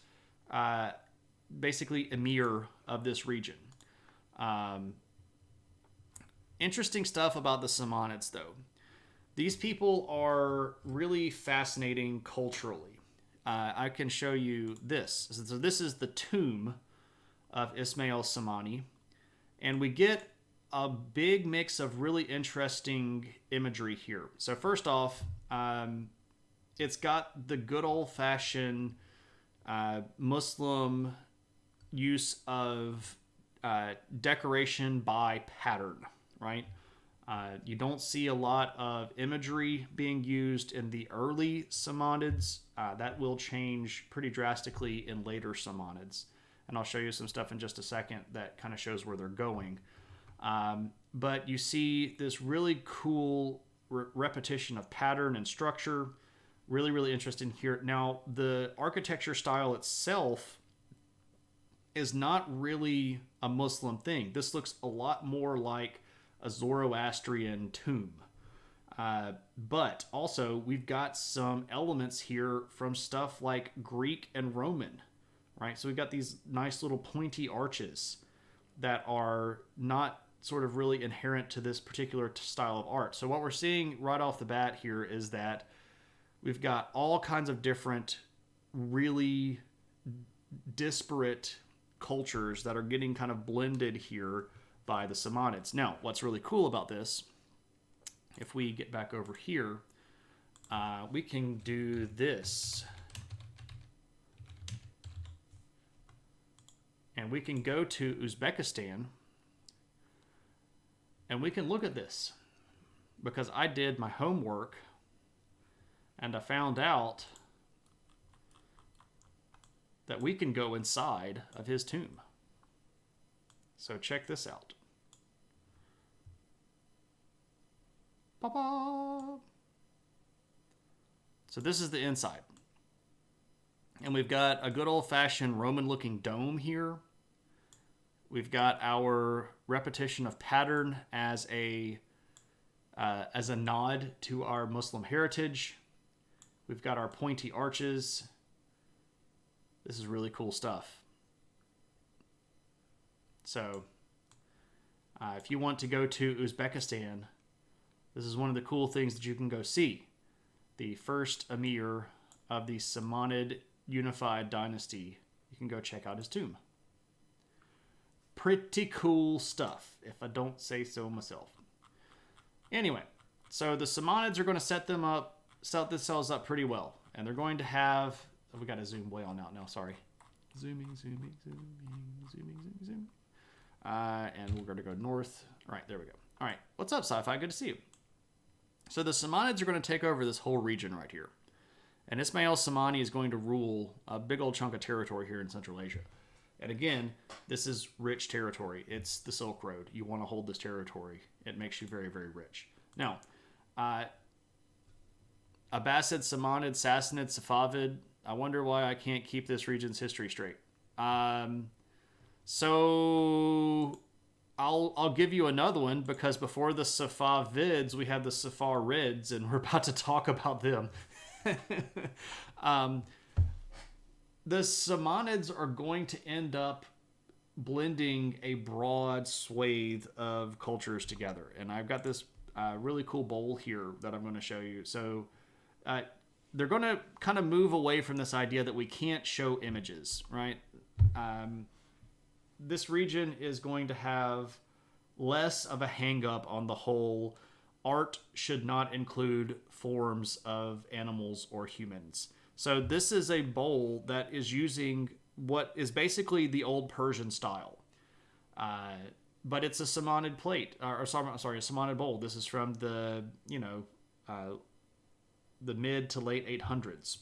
basically, emir of this region. Interesting stuff about the Samanids, though. These people are really fascinating culturally. I can show you this. So this is the tomb of Ismail Samani. And we get a big mix of really interesting imagery here. So first off, it's got the good old-fashioned Muslim use of decoration by pattern, right? You don't see a lot of imagery being used in the early Samanids. That will change pretty drastically in later Samanids. And I'll show you some stuff in just a second that kind of shows where they're going. But you see this really cool repetition of pattern and structure. Really, really interesting here. Now, the architecture style itself is not really a Muslim thing. This looks a lot more like a Zoroastrian tomb. But also, we've got some elements here from stuff like Greek and Roman, right? So we've got these nice little pointy arches that are not sort of really inherent to this particular style of art. So what we're seeing right off the bat here is that we've got all kinds of different, really disparate cultures that are getting kind of blended here by the Samanids. Now, what's really cool about this, if we get back over here, we can do this. And we can go to Uzbekistan, and we can look at this, because I did my homework, and I found out that we can go inside of his tomb. So check this out. Ba-ba! So this is the inside. And we've got a good old-fashioned Roman-looking dome here. We've got our repetition of pattern as a nod to our Muslim heritage. We've got our pointy arches. This is really cool stuff. So, if you want to go to Uzbekistan, this is one of the cool things that you can go see. The first emir of the Samanid unified dynasty. You can go check out his tomb. Pretty cool stuff, if I don't say so myself. Anyway, so the Samanids are going to set themselves up pretty well. And they're going to have... Oh, we got to zoom way on out now, sorry. Zooming. And we're going to go north. All right, there we go. All right, what's up, Sci-Fi? Good to see you. So the Samanids are going to take over this whole region right here. And Ismail Samani is going to rule a big old chunk of territory here in Central Asia. And again, this is rich territory. It's the Silk Road. You want to hold this territory. It makes you very, very rich. Now, Abbasid, Samanid, Sassanid, Safavid. I wonder why I can't keep this region's history straight. So I'll give you another one, because before the Safavids, we had the Safarids, and we're about to talk about them. The Samanids are going to end up blending a broad swathe of cultures together. And I've got this really cool bowl here that I'm going to show you. So they're going to kind of move away from this idea that we can't show images, right? This region is going to have less of a hang-up on the whole art should not include forms of animals or humans. So this is a bowl that is using what is basically the old Persian style. But it's a Samanid plate, a Samanid bowl. This is from the mid to late 800s.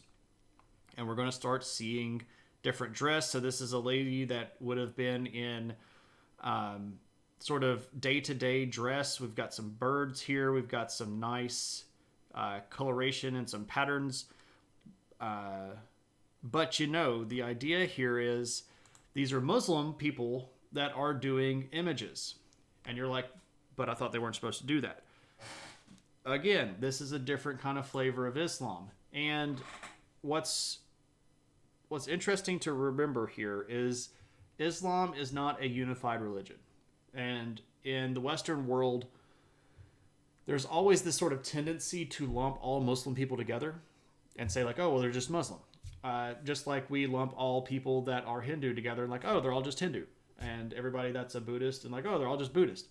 And we're going to start seeing different dress. So this is a lady that would have been in sort of day-to-day dress. We've got some birds here. We've got some nice coloration and some patterns. But you know, the idea here is these are Muslim people that are doing images. And you're like, but I thought they weren't supposed to do that. Again, this is a different kind of flavor of Islam. And what's interesting to remember here is Islam is not a unified religion. And in the Western world, there's always this sort of tendency to lump all Muslim people together and say like, oh, well, they're just Muslim. Just like we lump all people that are Hindu together and like, oh, they're all just Hindu. And everybody that's a Buddhist and like, oh, they're all just Buddhist.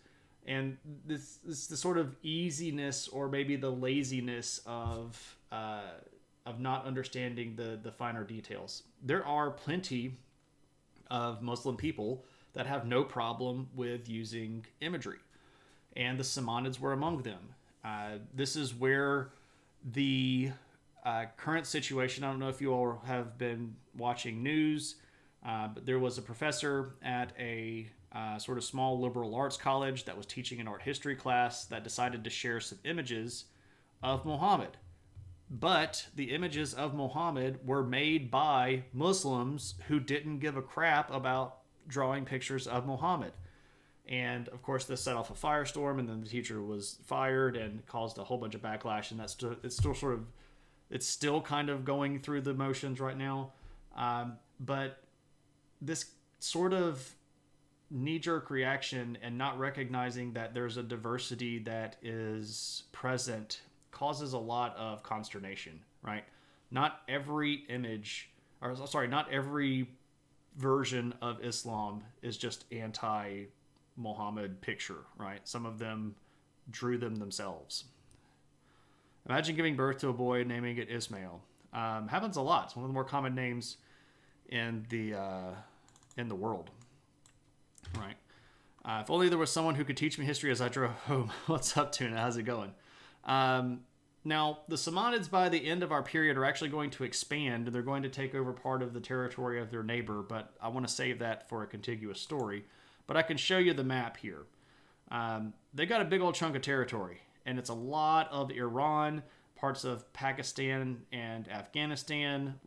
And this the sort of easiness or maybe the laziness of not understanding the finer details. There are plenty of Muslim people that have no problem with using imagery. And the Samanids were among them. This is where the current situation, I don't know if you all have been watching news, but there was a professor at a sort of small liberal arts college that was teaching an art history class that decided to share some images of Muhammad. But the images of Muhammad were made by Muslims who didn't give a crap about drawing pictures of Muhammad. And of course, this set off a firestorm, and then the teacher was fired and caused a whole bunch of backlash. And it's still kind of going through the motions right now. But this sort of knee-jerk reaction and not recognizing that there's a diversity that is present causes a lot of consternation, right? Not every version of Islam is just anti-Muhammad picture, right? Some of them drew them themselves. Imagine giving birth to a boy, naming it Ismail. Happens a lot. It's one of the more common names in the world, right? If only there was someone who could teach me history as I drove home. What's up, Tuna? How's it going? Now, the Samanids, by the end of our period, are actually going to expand, and they're going to take over part of the territory of their neighbor, but I want to save that for a contiguous story. But I can show you the map here. They got a big old chunk of territory, and it's a lot of Iran, parts of Pakistan and Afghanistan,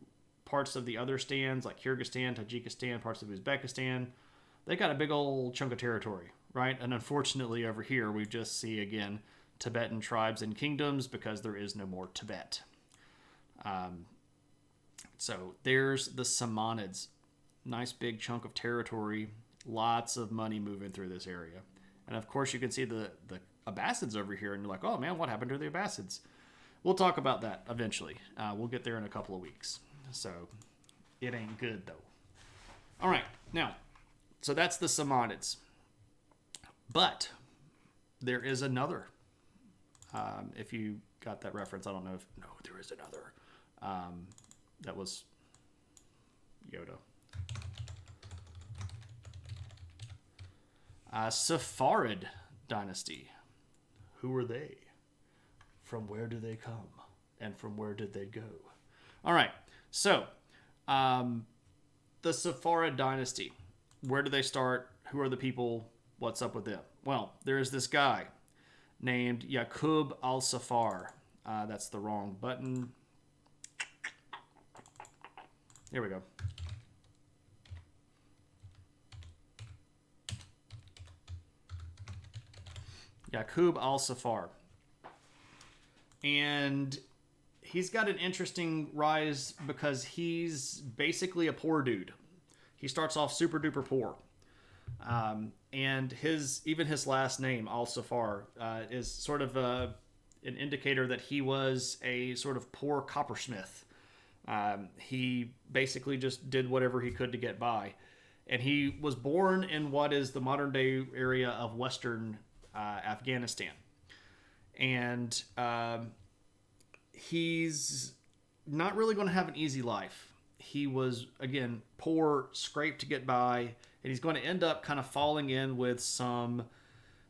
parts of the other stands like Kyrgyzstan, Tajikistan, parts of Uzbekistan. They got a big old chunk of territory, right? And unfortunately over here we just see again Tibetan tribes and kingdoms because there is no more Tibet. So there's the Samanids. Nice big chunk of territory, lots of money moving through this area. And of course you can see the Abbasids over here and you're like, oh man, what happened to the Abbasids? We'll talk about that eventually. We'll get there in a couple of weeks. So it ain't good though. All right, now, so that's the Samanids. But there is another. If you got that reference, I don't know if... No, there is another. That was Yoda. Safarid dynasty. Who were they? From where do they come? And from where did they go? All right, so the Safarid dynasty. Where do they start? Who are the people? What's up with them? Well, there is this guy named Yaqub al-Safar. That's the wrong button. Here we go. Yaqub al-Safar. And he's got an interesting rise because he's basically a poor dude. He starts off super duper poor. And his last name, al-Safar, is sort of an indicator that he was a sort of poor coppersmith. He basically just did whatever he could to get by. And he was born in what is the modern day area of Western Afghanistan. And he's not really going to have an easy life. He was, again, poor, scraped to get by, and he's going to end up kind of falling in with some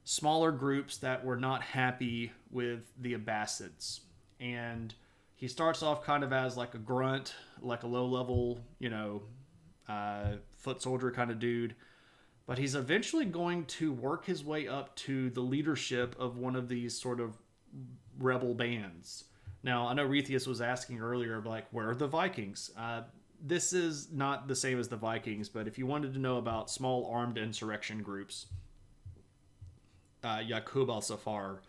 smaller groups that were not happy with the Abbasids. And he starts off kind of as like a grunt, like a low-level, foot soldier kind of dude. but he's eventually going to work his way up to the leadership of one of these sort of rebel bands. Now, I know Rethius was asking earlier, like, where are the Vikings? This is not the same as the Vikings, but if you wanted to know about small armed insurrection groups, Yaqub al-Safar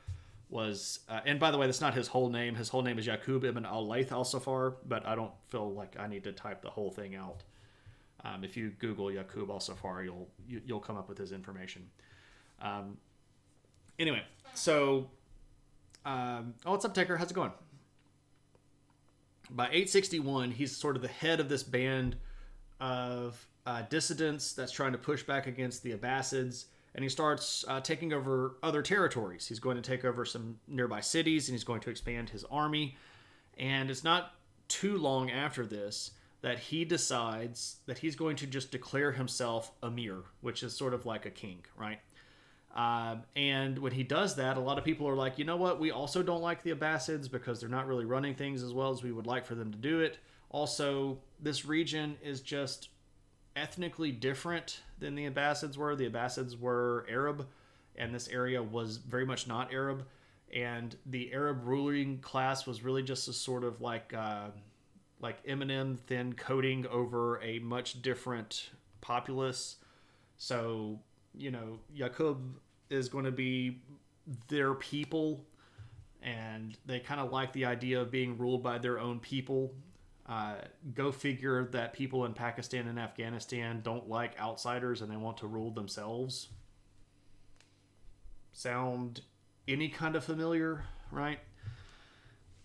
was, and by the way, that's not his whole name. His whole name is Yaqub ibn al-Layth al-Safar, but I don't feel like I need to type the whole thing out. If you Google Yaqub al-Safar, you'll come up with his information. Anyway, so, what's up, Ticker? How's it going? By 861, he's sort of the head of this band of dissidents that's trying to push back against the Abbasids, and he starts taking over other territories. He's going to take over some nearby cities, and he's going to expand his army. And it's not too long after this that he decides that he's going to just declare himself Emir, which is sort of like a king, right? And when he does that, a lot of people are like, you know what? We also don't like the Abbasids because they're not really running things as well as we would like for them to do it. Also, this region is just ethnically different than the Abbasids were. The Abbasids were Arab, and this area was very much not Arab. And the Arab ruling class was really just a sort of like Eminem thin coating over a much different populace. So, you know, Yaqub is going to be their people, and they kind of like the idea of being ruled by their own people. Go figure that people in Pakistan and Afghanistan don't like outsiders and they want to rule themselves. Sound any kind of familiar, right?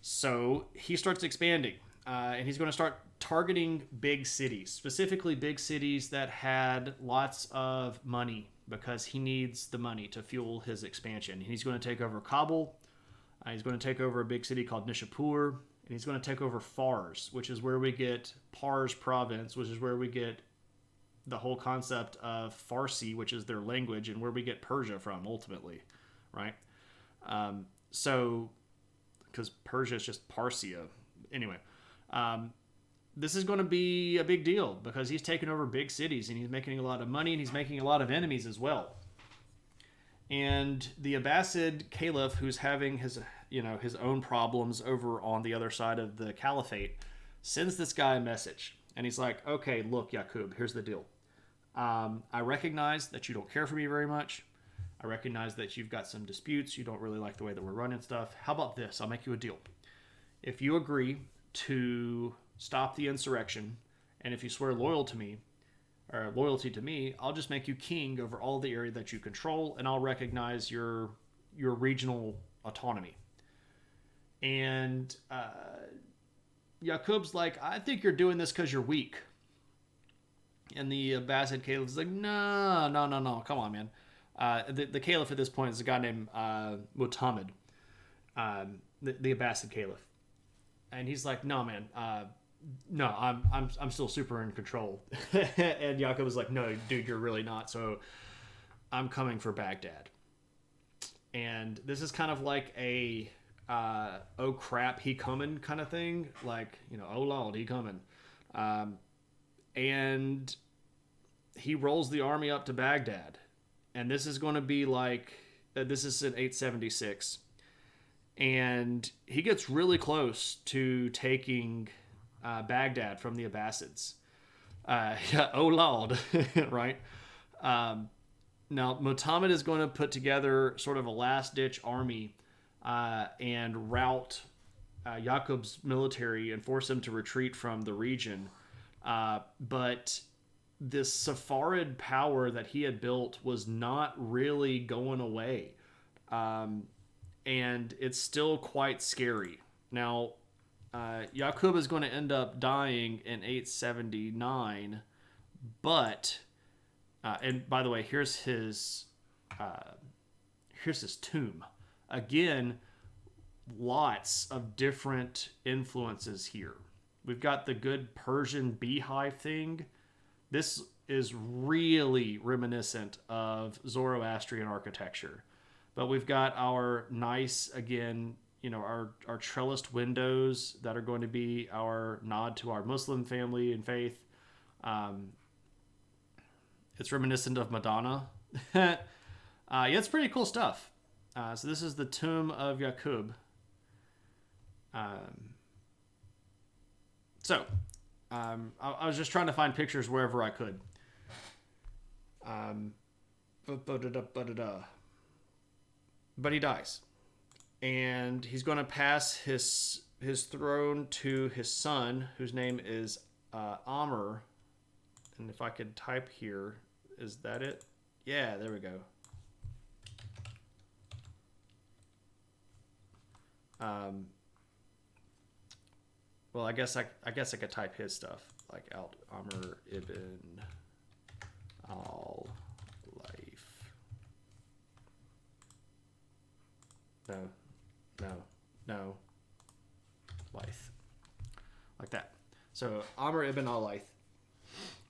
So he starts expanding, and he's going to start targeting big cities, specifically big cities that had lots of money, because he needs the money to fuel his expansion. He's going to take over Kabul. He's going to take over a big city called Nishapur, and he's going to take over Fars, which is where we get Pars province, which is where we get the whole concept of Farsi, which is their language, and where we get Persia from ultimately, right? So, because Persia is just Parsia. Anyway, this is going to be a big deal because he's taking over big cities and he's making a lot of money and he's making a lot of enemies as well. And the Abbasid Caliph, who's having his own problems over on the other side of the caliphate, sends this guy a message. And he's like, okay, look, Yaqub, here's the deal. I recognize that you don't care for me very much. I recognize that you've got some disputes. You don't really like the way that we're running stuff. How about this? I'll make you a deal. If you agree to stop the insurrection, and if you swear loyalty to me, I'll just make you king over all the area that you control, and I'll recognize your regional autonomy. And Yaqub's like, I think you're doing this because you're weak. And the Abbasid Caliph is like, no, come on, man. The Caliph at this point is a guy named Muhammad, the Abbasid Caliph. And he's like, no, man, no, I'm still super in control. And Yaqub was like, no, dude, you're really not. So I'm coming for Baghdad. And this is kind of like a oh crap, he coming kind of thing. Like, oh lord, he coming. And he rolls the army up to Baghdad. And this is going to be like, this is in 876. And he gets really close to taking Baghdad from the Abbasids. Oh lord, right? Now, Muhammad is going to put together sort of a last-ditch army and rout Yaqub's military and force him to retreat from the region. But this Safarid power that he had built was not really going away. And it's still quite scary. Now, Yaqub is going to end up dying in 879, but... and by the way, here's his tomb. Again, lots of different influences here. We've got the good Persian beehive thing. This is really reminiscent of Zoroastrian architecture. But we've got our nice, again, our trellised windows that are going to be our nod to our Muslim family and faith. It's reminiscent of Madonna. Yeah, it's pretty cool stuff. So this is the tomb of Yaqub. I was just trying to find pictures wherever I could. But he dies, and he's going to pass his throne to his son, whose name is Amr. And if I could type here, is that it? Yeah, there we go. Well, I guess I could type his stuff like out. Amr ibn al Life. No. Life. Like that. So Amr ibn al Life.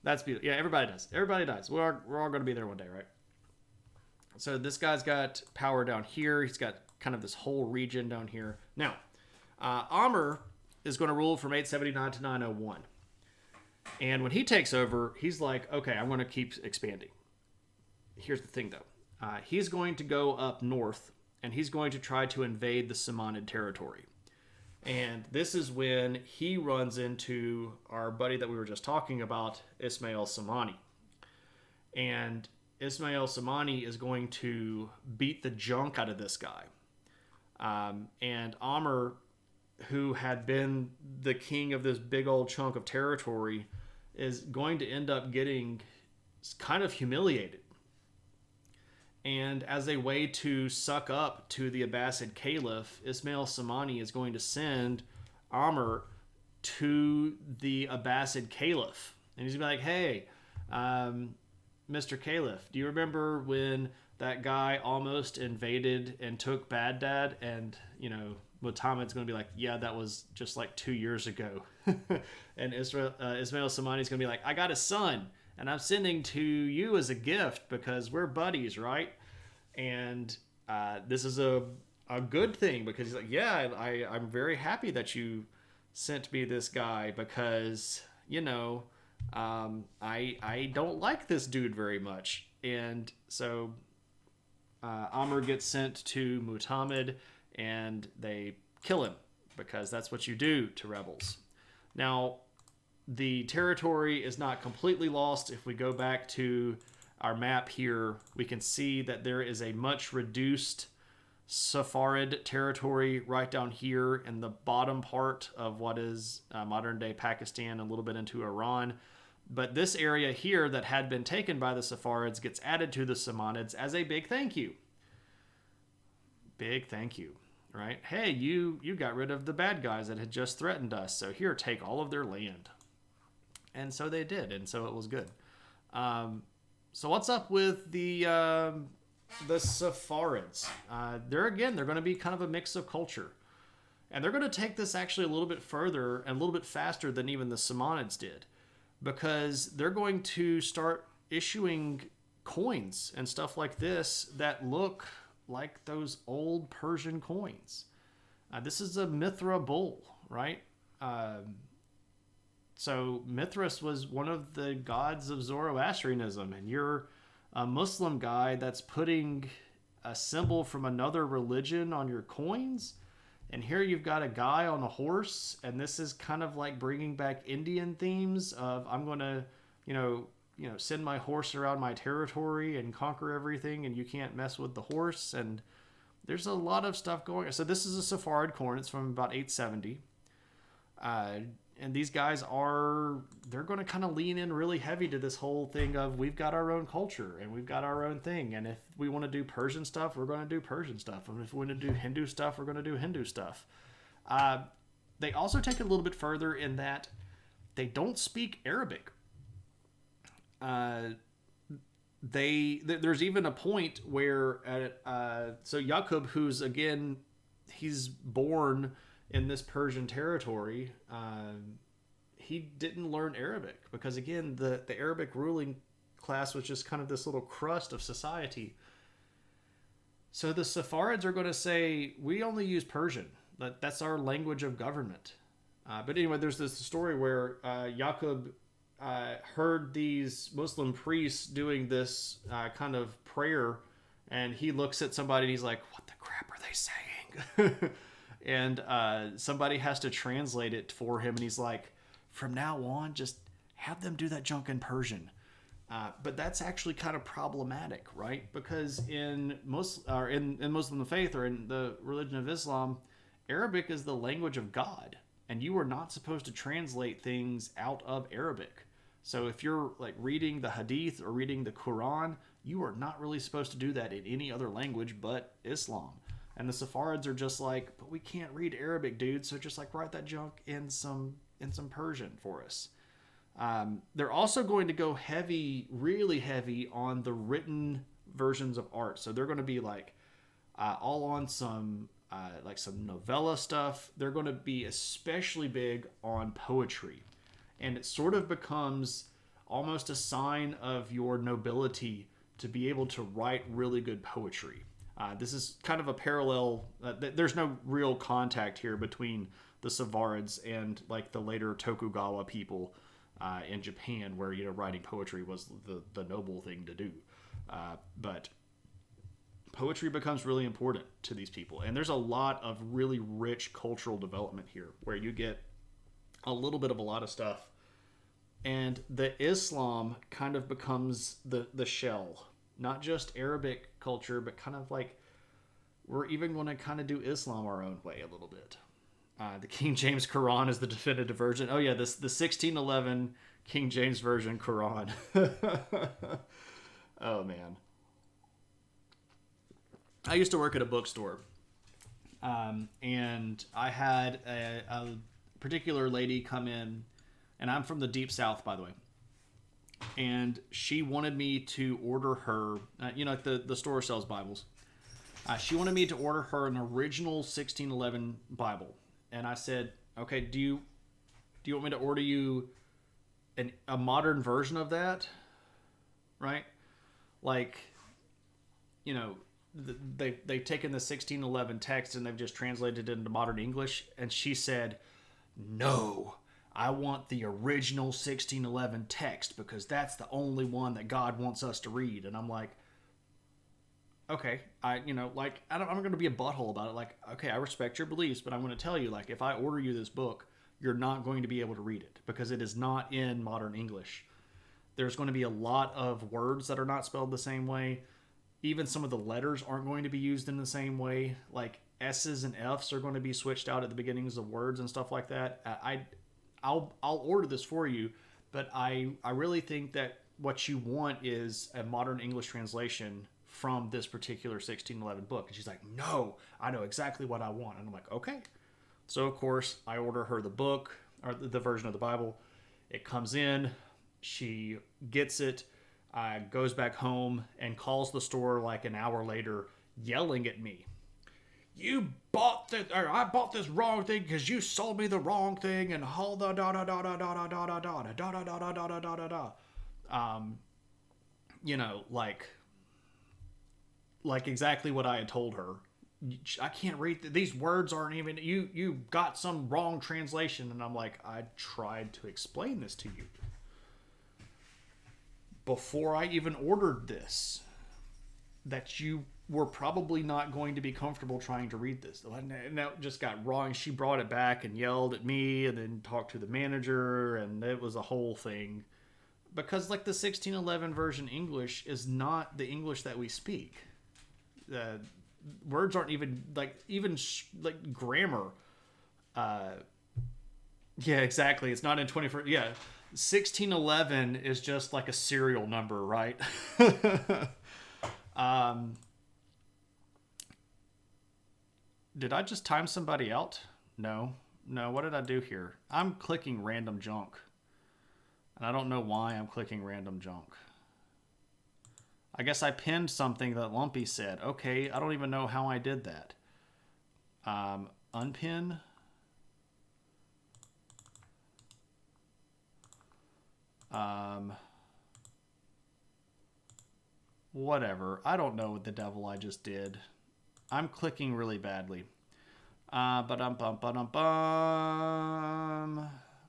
That's beautiful. Yeah, everybody does. Everybody dies. We're all going to be there one day, right? So this guy's got power down here. He's got kind of this whole region down here. Now, Amr is going to rule from 879 to 901. And when he takes over, he's like, okay, I'm going to keep expanding. Here's the thing, though. He's going to go up north, and he's going to try to invade the Samanid territory. And this is when he runs into our buddy that we were just talking about, Ismail Samani. And Ismail Samani is going to beat the junk out of this guy. And Amr, who had been the king of this big old chunk of territory, is going to end up getting kind of humiliated. And as a way to suck up to the Abbasid Caliph, Ismail Samani is going to send Amr to the Abbasid Caliph. And he's going to be like, hey, Mr. Caliph, do you remember when that guy almost invaded and took Baghdad? And, Muhammad's going to be like, yeah, that was just like 2 years ago. And Ismail Samani's going to be like, I got a son, and I'm sending to you as a gift because we're buddies, right? And this is a good thing because he's like, yeah, I'm very happy that you sent me this guy because, I don't like this dude very much. And so Amr gets sent to Muhammad, and they kill him because that's what you do to rebels. Now, the territory is not completely lost. If we go back to our map here, we can see that there is a much reduced Safarid territory right down here in the bottom part of what is modern-day Pakistan, a little bit into Iran. But this area here that had been taken by the Safarids gets added to the Samanids as a big thank you. Big thank you, right? Hey, you got rid of the bad guys that had just threatened us, so here, take all of their land. And so they did, and so it was good. So what's up with the Safarids? They're going to be kind of a mix of culture. And they're going to take this actually a little bit further and a little bit faster than even the Samanids did. Because they're going to start issuing coins and stuff like this that look like those old Persian coins. This is a Mithra bull, right? So Mithras was one of the gods of Zoroastrianism, and you're a Muslim guy that's putting a symbol from another religion on your coins. And here you've got a guy on a horse, and this is kind of like bringing back Indian themes of I'm going to, send my horse around my territory and conquer everything, and you can't mess with the horse. And there's a lot of stuff going on. So this is a Safarid coin. It's from about 870. And these guys they're going to kind of lean in really heavy to this whole thing of we've got our own culture and we've got our own thing. And if we want to do Persian stuff, we're going to do Persian stuff. And if we want to do Hindu stuff, we're going to do Hindu stuff. They also take it a little bit further in that they don't speak Arabic. There's even a point where, so Yaqub, who's again, he's born in this Persian territory, he didn't learn Arabic because, again, the Arabic ruling class was just kind of this little crust of society. So the Safarids are going to say, we only use Persian. That's our language of government. But anyway, there's this story where Yaqub heard these Muslim priests doing this kind of prayer, and he looks at somebody and he's like, "What the crap are they saying?" And somebody has to translate it for him, and he's like, "From now on, just have them do that junk in Persian." But that's actually kind of problematic, right? Because in Muslim faith, or in the religion of Islam, Arabic is the language of God, and you are not supposed to translate things out of Arabic. So if you're like reading the Hadith or reading the Quran, you are not really supposed to do that in any other language but Islam. And the Saffarids are just like, but we can't read Arabic, dude. So just like write that junk in some Persian for us. They're also going to go heavy, really heavy on the written versions of art. So they're going to be like all on some some novella stuff. They're going to be especially big on poetry, and it sort of becomes almost a sign of your nobility to be able to write really good poetry. This is kind of a parallel. There's no real contact here between the Saffarids and like the later Tokugawa people in Japan, where writing poetry was the noble thing to do. But poetry becomes really important to these people, and there's a lot of really rich cultural development here, where you get a little bit of a lot of stuff, and the Islam kind of becomes the shell, not just Arabic culture, but kind of like we're even going to kind of do Islam our own way a little bit. The King James Quran is the definitive version. Oh yeah, the 1611 King James Version Quran. Oh man. I used to work at a bookstore, and I had a particular lady come in, and I'm from the Deep South, by the way, and she wanted me to order her, the store sells Bibles. She wanted me to order her an original 1611 Bible. And I said, okay, do you want me to order you a modern version of that? Right? Like, they've taken the 1611 text and they've just translated it into modern English. And she said, no, I want the original 1611 text because that's the only one that God wants us to read. And I'm like, okay, I'm going to be a butthole about it. Like, okay, I respect your beliefs, but I'm going to tell you, like, if I order you this book, you're not going to be able to read it because it is not in modern English. There's going to be a lot of words that are not spelled the same way. Even some of the letters aren't going to be used in the same way. Like S's and F's are going to be switched out at the beginnings of words and stuff like that. I'll order this for you, but I really think that what you want is a modern English translation from this particular 1611 book. And she's like, no, I know exactly what I want. And I'm like, okay. So of course I order her the book, or the version of the Bible. It comes in, she gets it, goes back home and calls the store like an hour later yelling at me. You bought this, or I bought this wrong thing because you sold me the wrong thing, and all the da da da da da da da da da da da da da da da da da. Like exactly what I had told her. I can't read these words aren't even you got some wrong translation. And I'm like, I tried to explain this to you before I even ordered this, that you were probably not going to be comfortable trying to read this. And that just got wrong. She brought it back and yelled at me and then talked to the manager, and it was a whole thing. Because like the 1611 version English is not the English that we speak. Words aren't even like grammar. Yeah, exactly. It's not in 21st. Yeah, 1611 is just like a serial number, right? Did I just time somebody out? No. What did I do here? I'm clicking random junk. And I don't know why I'm clicking random junk. I guess I pinned something that Lumpy said. Okay, I don't even know how I did that. Unpin. Whatever. I don't know what the devil I just did. I'm clicking really badly.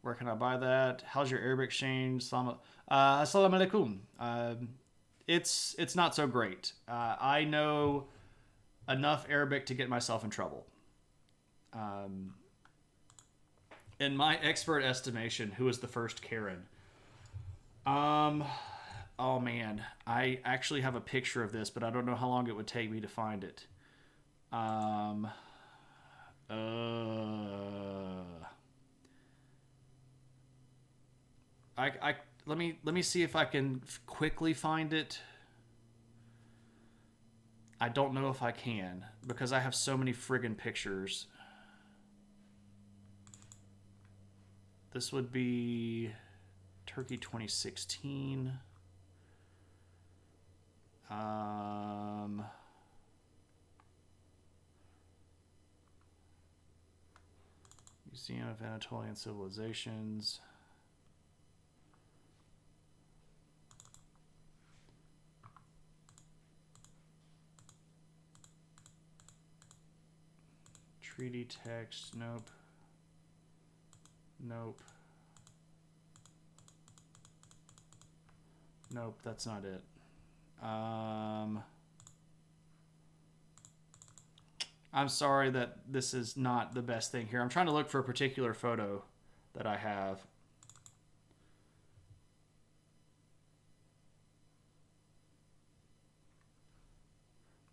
Where can I buy that? How's your Arabic exchange? Assalamu alaikum. It's not so great. I know enough Arabic to get myself in trouble. In my expert estimation, who was the first Karen? Oh man, I actually have a picture of this, but I don't know how long it would take me to find it. Uh, let me see if I can quickly find it. I don't know if I can because I have so many friggin' pictures. This would be Turkey 2016. Museum of Anatolian Civilizations. Treaty text, nope. Nope. Nope, that's not it. I'm sorry that this is not the best thing here. I'm trying to look for a particular photo that I have.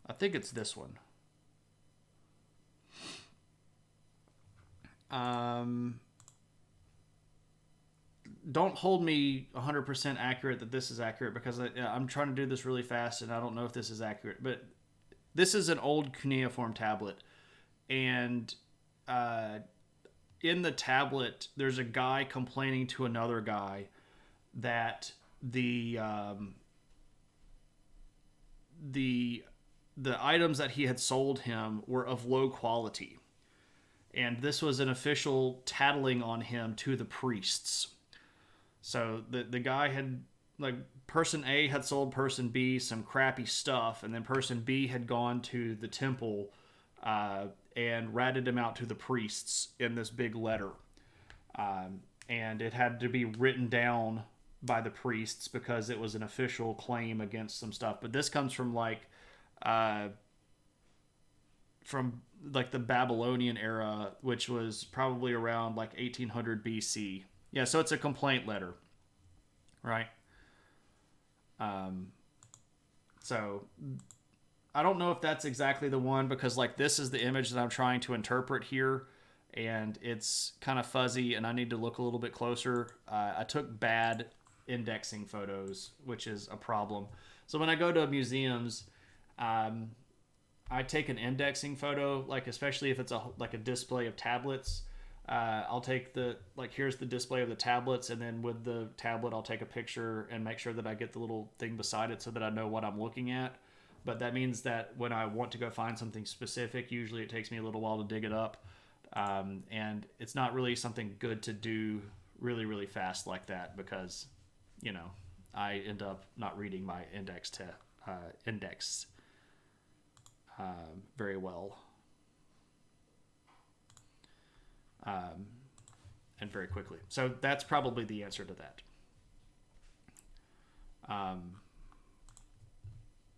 I think it's this one. Don't hold me 100% accurate that this is accurate because I'm trying to do this really fast and I don't know if this is accurate. But this is an old cuneiform tablet. And in the tablet, there's a guy complaining to another guy that the items that he had sold him were of low quality. And this was an official tattling on him to the priests. So the guy had, like, person A had sold person B some crappy stuff, and then person B had gone to the temple and ratted him out to the priests in this big letter. And it had to be written down by the priests because it was an official claim against some stuff. But this comes from the Babylonian era, which was probably around like 1800 BC. Yeah, so it's a complaint letter, right? So I don't know if that's exactly the one because like this is the image that I'm trying to interpret here, and it's kind of fuzzy, and I need to look a little bit closer. I took bad indexing photos, which is a problem. So when I go to museums, I take an indexing photo, like especially if it's a display of tablets. I'll take here's the display of the tablets, and then with the tablet I'll take a picture and make sure that I get the little thing beside it so that I know what I'm looking at. But that means that when I want to go find something specific, usually it takes me a little while to dig it up, and it's not really something good to do really, really fast like that because, I end up not reading my index very well. And very quickly. So that's probably the answer to that.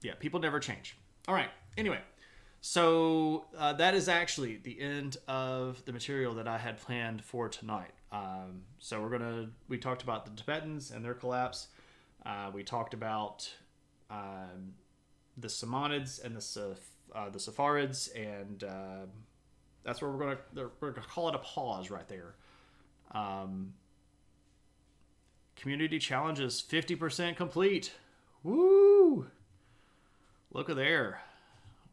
Yeah, people never change. All right. Anyway, so that is actually the end of the material that I had planned for tonight. So we talked about the Tibetans and their collapse. We talked about the Samanids and the Saffarids, and that's where we're gonna call it a pause right there. Community challenges 50% complete. Woo! Look at there.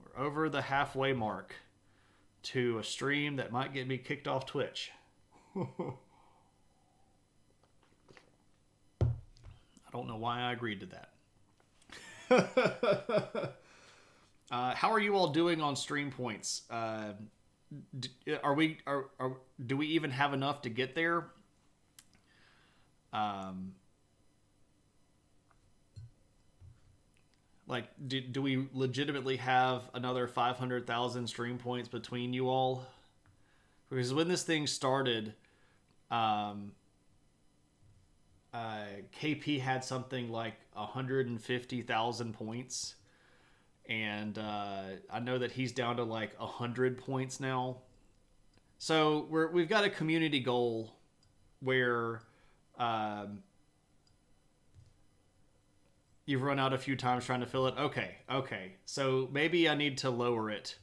We're over the halfway mark to a stream that might get me kicked off Twitch. I don't know why I agreed to that. How are you all doing on stream points? Do we even have enough to get there? Do we legitimately have another 500,000 stream points between you all? Because when this thing started, KP had something like 150,000 points, and I know that he's down to like 100 points now. So we've got a community goal where um, you've run out a few times trying to fill it. Okay. So maybe I need to lower it.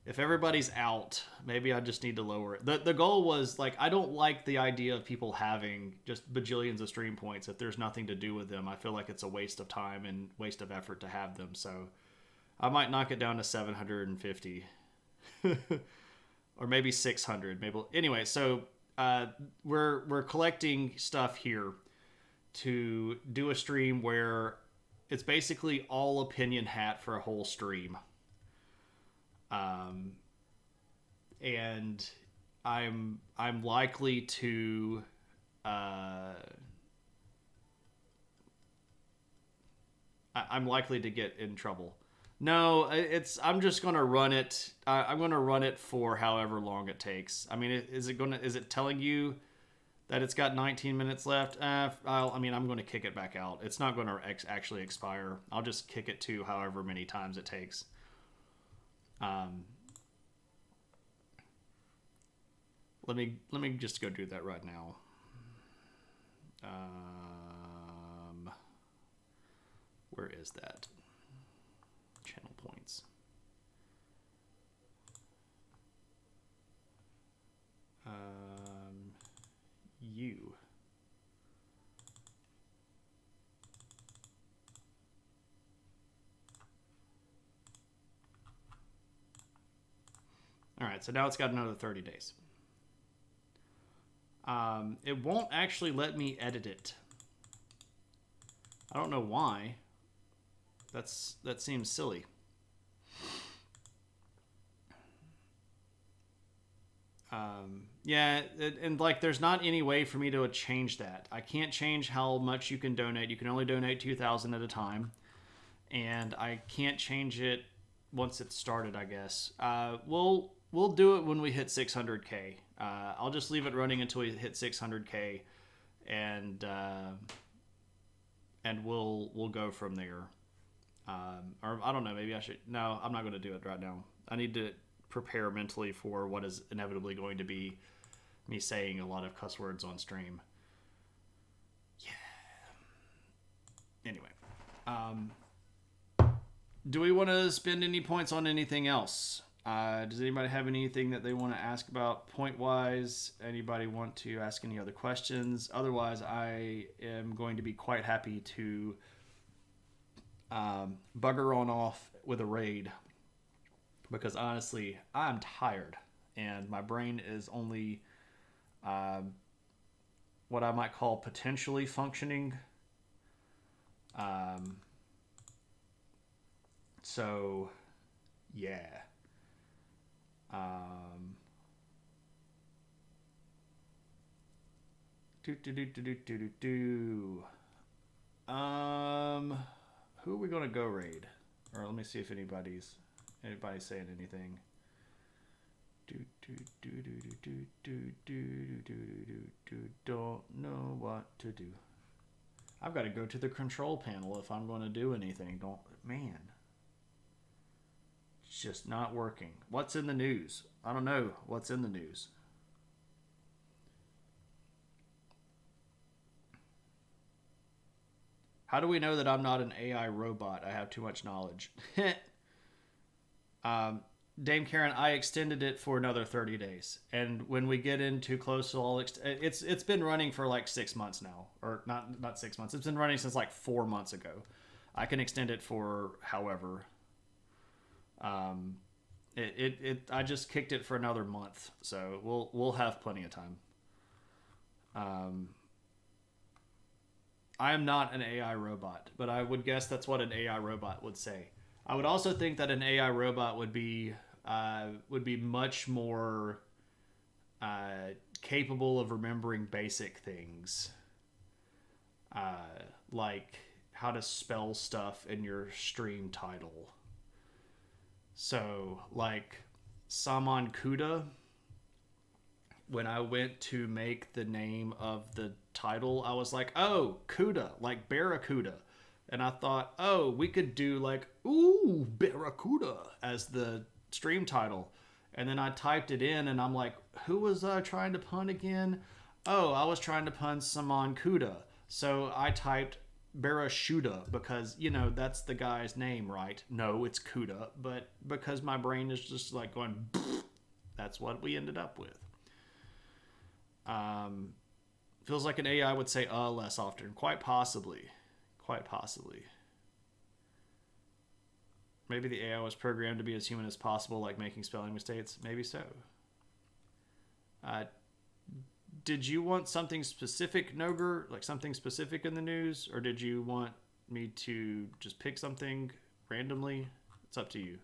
If everybody's out, maybe I just need to lower it. The goal was, like, I don't like the idea of people having just bajillions of stream points if there's nothing to do with them. I feel like it's a waste of time and waste of effort to have them. So I might knock it down to 750 or maybe 600. Maybe anyway. So we're collecting stuff here to do a stream where it's basically all opinion hat for a whole stream. And I'm likely to I'm likely to get in trouble. No, I'm just gonna run it. I'm gonna run it for however long it takes. I mean, is it telling you that it's got 19 minutes left? I'm going to kick it back out. It's not going to actually expire. I'll just kick it to however many times it takes. Let me just go do that right now. Where is that? Channel points. You. All right, so now it's got another 30 days. It won't actually let me edit it. I don't know why. That seems silly. Yeah, and like there's not any way for me to change that. I can't change how much you can donate. You can only donate 2,000 at a time, and I can't change it once it's started, I guess. We'll do it when we hit 600K. I'll just leave it running until we hit 600K, and we'll go from there. Or I don't know, maybe I should. No, I'm not going to do it right now. I need to prepare mentally for what is inevitably going to be me saying a lot of cuss words on stream. Yeah. Anyway, do we want to spend any points on anything else? Does anybody have anything that they want to ask about point-wise? Anybody want to ask any other questions? Otherwise, I am going to be quite happy to bugger on off with a raid. Because honestly, I'm tired. And my brain is only what I might call potentially functioning. So, yeah. Who are we gonna go raid? Or let me see if anybody's saying anything. Don't know what to do. I've got to go to the control panel if I'm going to do anything. Man. It's just not working. What's in the news? I don't know what's in the news. How do we know that I'm not an AI robot? I have too much knowledge. Dame Karen, I extended it for another 30 days. And when we get into close, it's been running for like 6 months now. Or not 6 months. It's been running since like 4 months ago. I can extend it for however. I just kicked it for another month. So we'll have plenty of time. I am not an AI robot, but I would guess that's what an AI robot would say. I would also think that an AI robot would be much more capable of remembering basic things, like how to spell stuff in your stream title. So, like Bara-Khuda, when I went to make the name of the title, I was like, oh, Khuda, like Bara-Khuda. And I thought, oh, we could do like, ooh, Bara-Khuda as the stream title. And then I typed it in and I'm like, who was I trying to pun again? Oh, I was trying to pun Saman Khuda. So I typed Bara-Khuda because, you know, that's the guy's name, right? No, it's Khuda. But because my brain is just like going, that's what we ended up with. Feels like an AI would say less often. Quite possibly. Quite possibly. Maybe the AI was programmed to be as human as possible, like making spelling mistakes. Maybe so. Did you want something specific, Noger? Like something specific in the news? Or did you want me to just pick something randomly? It's up to you.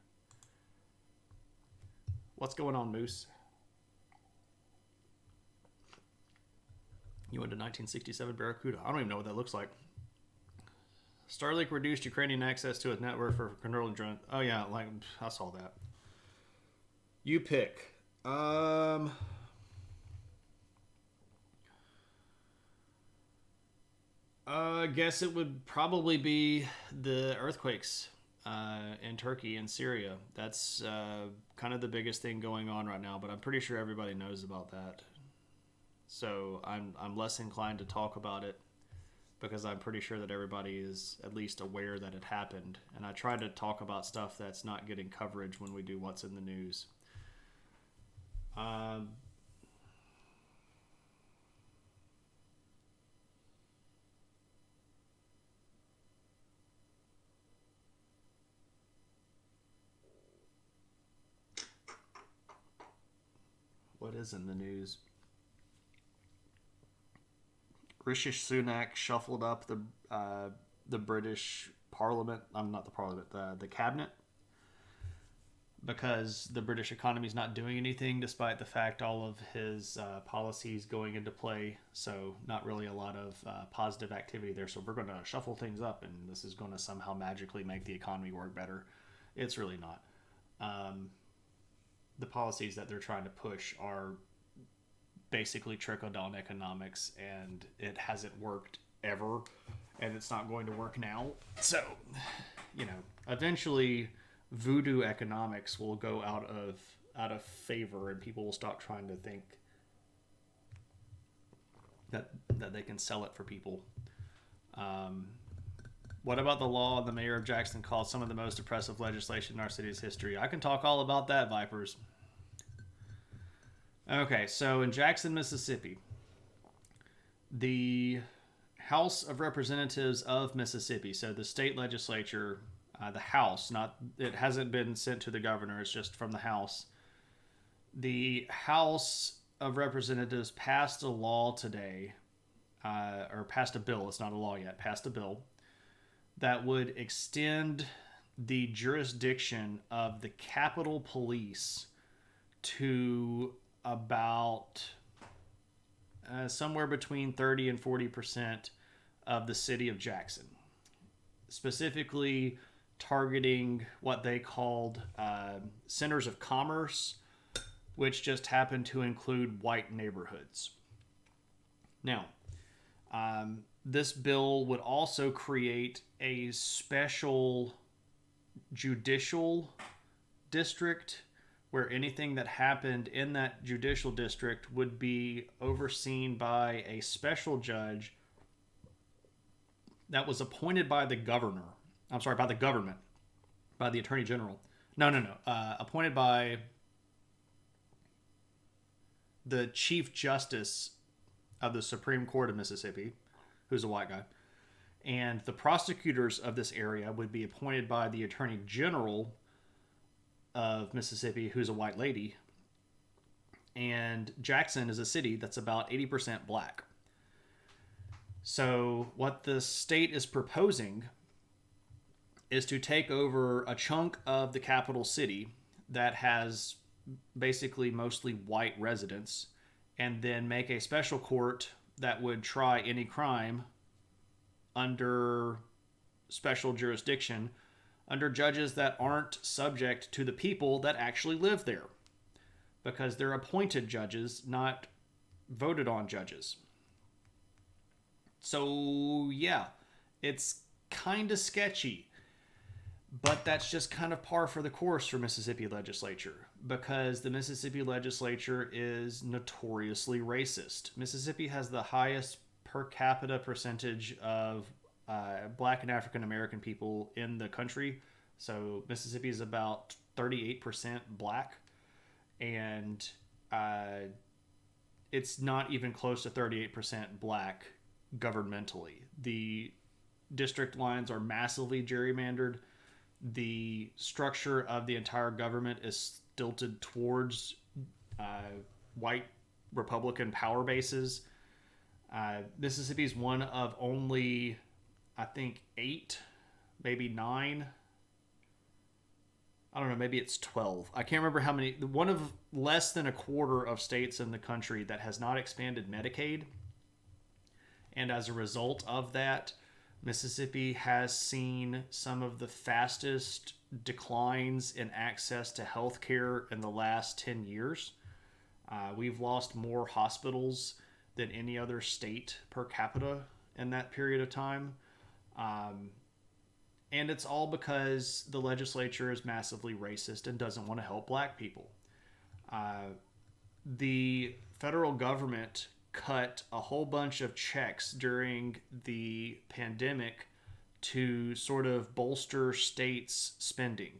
What's going on, Moose? You went to 1967 Bara-Khuda. I don't even know what that looks like. Starlink reduced Ukrainian access to its network for controlling drones. Oh yeah, like I saw that. You pick. I guess it would probably be the earthquakes in Turkey and Syria. That's kind of the biggest thing going on right now, but I'm pretty sure everybody knows about that. So I'm less inclined to talk about it because I'm pretty sure that everybody is at least aware that it happened. And I try to talk about stuff that's not getting coverage when we do What's in the News. What is in the news? Rishi Sunak shuffled up the British Parliament. I'm not the Parliament, the cabinet, because the British economy is not doing anything, despite the fact all of his policies going into play. So not really a lot of positive activity there. So we're going to shuffle things up, and this is going to somehow magically make the economy work better. It's really not. The policies that they're trying to push are basically trickle-down economics, and it hasn't worked ever, and it's not going to work now. So, you know, eventually voodoo economics will go out of favor, and people will stop trying to think that they can sell it for people. What about the law the mayor of Jackson called some of the most oppressive legislation in our city's history? I can talk all about that, Vipers. Okay, so in Jackson, Mississippi, the House of Representatives of Mississippi, so the state legislature, the House, it hasn't been sent to the governor, it's just from the House. The House of Representatives passed a law today, or passed a bill, it's not a law yet, passed a bill that would extend the jurisdiction of the Capitol Police to about somewhere between 30 and 40% of the city of Jackson, specifically targeting what they called centers of commerce, which just happen to include white neighborhoods. Now, this bill would also create a special judicial district where anything that happened in that judicial district would be overseen by a special judge that was appointed by the governor. I'm sorry, by the government, by the attorney general. No. Appointed by the chief justice of the Supreme Court of Mississippi, who's a white guy. And the prosecutors of this area would be appointed by the attorney general of Mississippi, who's a white lady. And Jackson is a city that's about 80% black. So what the state is proposing is to take over a chunk of the capital city that has basically mostly white residents, and then make a special court that would try any crime under special jurisdiction under judges that aren't subject to the people that actually live there, because they're appointed judges, not voted on judges. So, yeah, it's kind of sketchy. But that's just kind of par for the course for Mississippi legislature, because the Mississippi legislature is notoriously racist. Mississippi has the highest per capita percentage of black and African American people in the country. So Mississippi is about 38% black, and it's not even close to 38% black governmentally. The district lines are massively gerrymandered. The structure of the entire government is stilted towards white Republican power bases. Mississippi is one of only, I think, 8, maybe 9. I don't know, maybe it's 12. I can't remember how many. One of less than a quarter of states in the country that has not expanded Medicaid. And as a result of that, Mississippi has seen some of the fastest declines in access to health care in the last 10 years. We've lost more hospitals than any other state per capita in that period of time. And it's all because the legislature is massively racist and doesn't want to help black people. The federal government cut a whole bunch of checks during the pandemic to sort of bolster states' spending.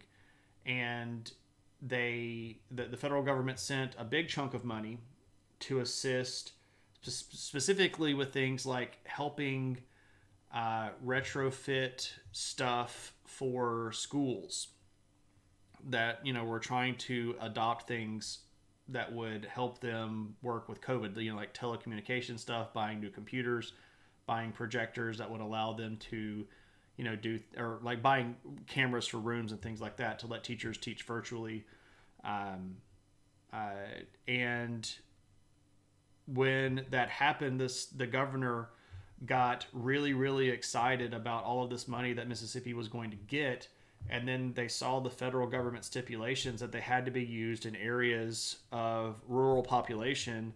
And the federal government sent a big chunk of money to assist specifically with things like helping retrofit stuff for schools that, were trying to adopt things that would help them work with COVID, like telecommunication stuff, buying new computers, buying projectors that would allow them to, do, or like buying cameras for rooms and things like that to let teachers teach virtually. And when that happened, the governor got really, really excited about all of this money that Mississippi was going to get. And then they saw the federal government stipulations that they had to be used in areas of rural population,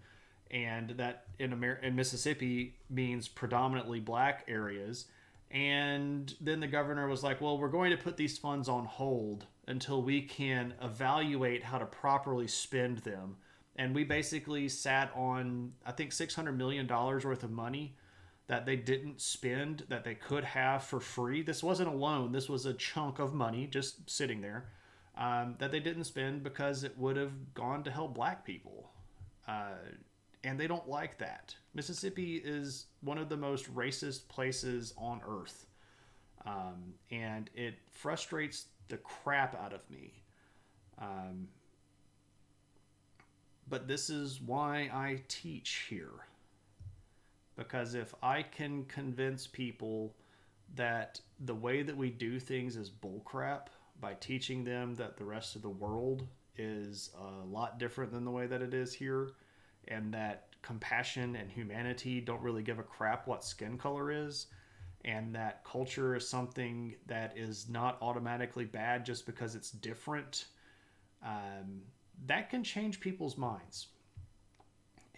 and that in Mississippi means predominantly black areas. And then the governor was like, well, we're going to put these funds on hold until we can evaluate how to properly spend them. And we basically sat on, I think, $600 million worth of money that they didn't spend, that they could have for free. This wasn't a loan. This was a chunk of money just sitting there that they didn't spend because it would have gone to help black people. And they don't like that. Mississippi is one of the most racist places on earth. And it frustrates the crap out of me. But this is why I teach here. Because if I can convince people that the way that we do things is bullcrap by teaching them that the rest of the world is a lot different than the way that it is here, and that compassion and humanity don't really give a crap what skin color is, and that culture is something that is not automatically bad just because it's different, that can change people's minds.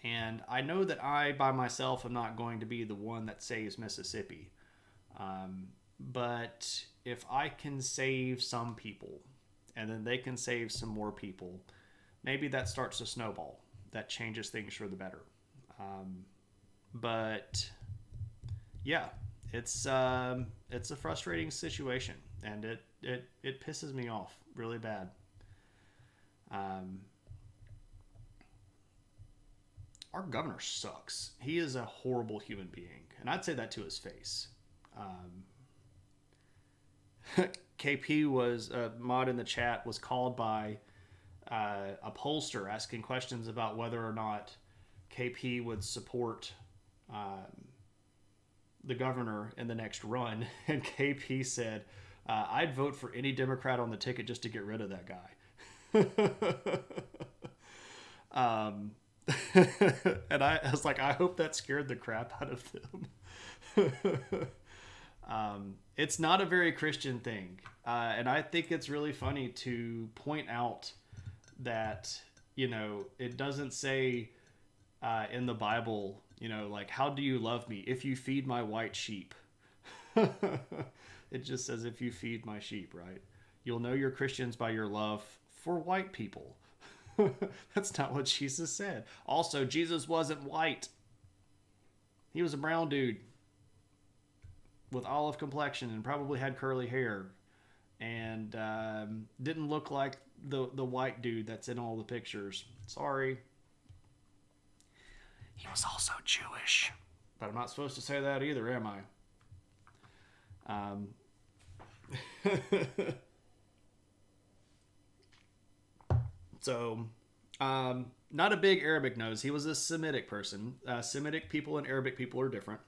And I know that I, by myself, am not going to be the one that saves Mississippi. But if I can save some people, and then they can save some more people, maybe that starts to snowball. That changes things for the better. But yeah, it's a frustrating situation, and it pisses me off really bad. Our governor sucks. He is a horrible human being, and I'd say that to his face. KP was a mod in the chat, was called by a pollster asking questions about whether or not KP would support the governor in the next run, and KP said, I'd vote for any Democrat on the ticket just to get rid of that guy. And I was like, I hope that scared the crap out of them. It's not a very Christian thing. And I think it's really funny to point out that, it doesn't say in the Bible, you know, like, how do you love me? If you feed my white sheep. It just says, if you feed my sheep, right? You'll know you're Christians by your love for white people. That's not what Jesus said. Also, Jesus wasn't white. He was a brown dude with olive complexion and probably had curly hair and didn't look like the white dude that's in all the pictures. Sorry. He was also Jewish. But I'm not supposed to say that either, am I? So, not a big Arabic nose. He was a Semitic person. Semitic people and Arabic people are different.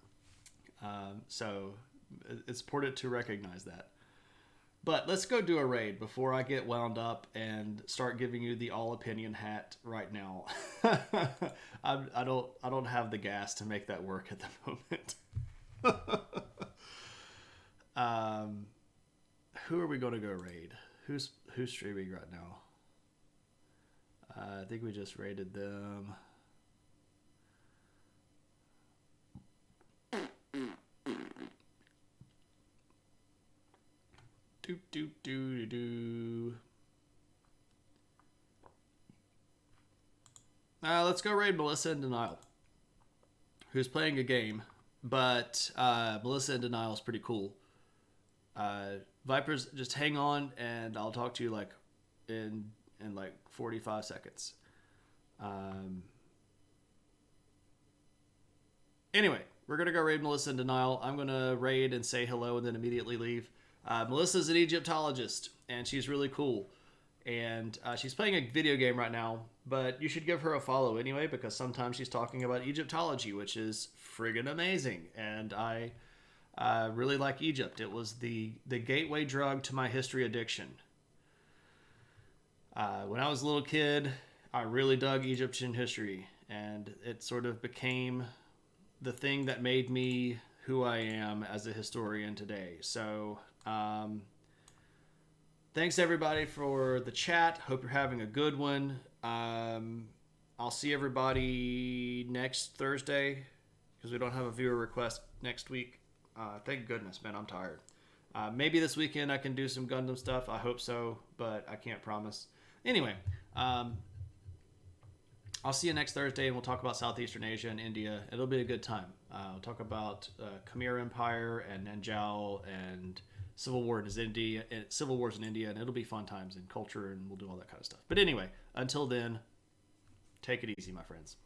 So, it's important to recognize that. But let's go do a raid before I get wound up and start giving you the all opinion hat right now. I don't have the gas to make that work at the moment. Who are we going to go raid? Who's streaming right now? I think we just raided them. Let's go raid Melissa in Denial, who's playing a game, but Melissa in Denial is pretty cool. Vipers, just hang on, and I'll talk to you like in like 45 seconds. Anyway, we're gonna go raid Melissa in Denial. I'm gonna raid and say hello and then immediately leave. Melissa's an Egyptologist, and she's really cool. And she's playing a video game right now, but you should give her a follow anyway, because sometimes she's talking about Egyptology, which is friggin' amazing. And I really like Egypt. It was the gateway drug to my history addiction. When I was a little kid, I really dug Egyptian history, and it sort of became the thing that made me who I am as a historian today. So, thanks everybody for the chat. Hope you're having a good one. I'll see everybody next Thursday, because we don't have a viewer request next week. Thank goodness, man. I'm tired. Maybe this weekend I can do some Gundam stuff. I hope so, but I can't promise. Anyway, I'll see you next Thursday, and we'll talk about Southeastern Asia and India. It'll be a good time. We'll talk about Khmer Empire and Nanjao and civil wars in India, and it'll be fun times in culture, and we'll do all that kind of stuff. But anyway, until then, take it easy, my friends.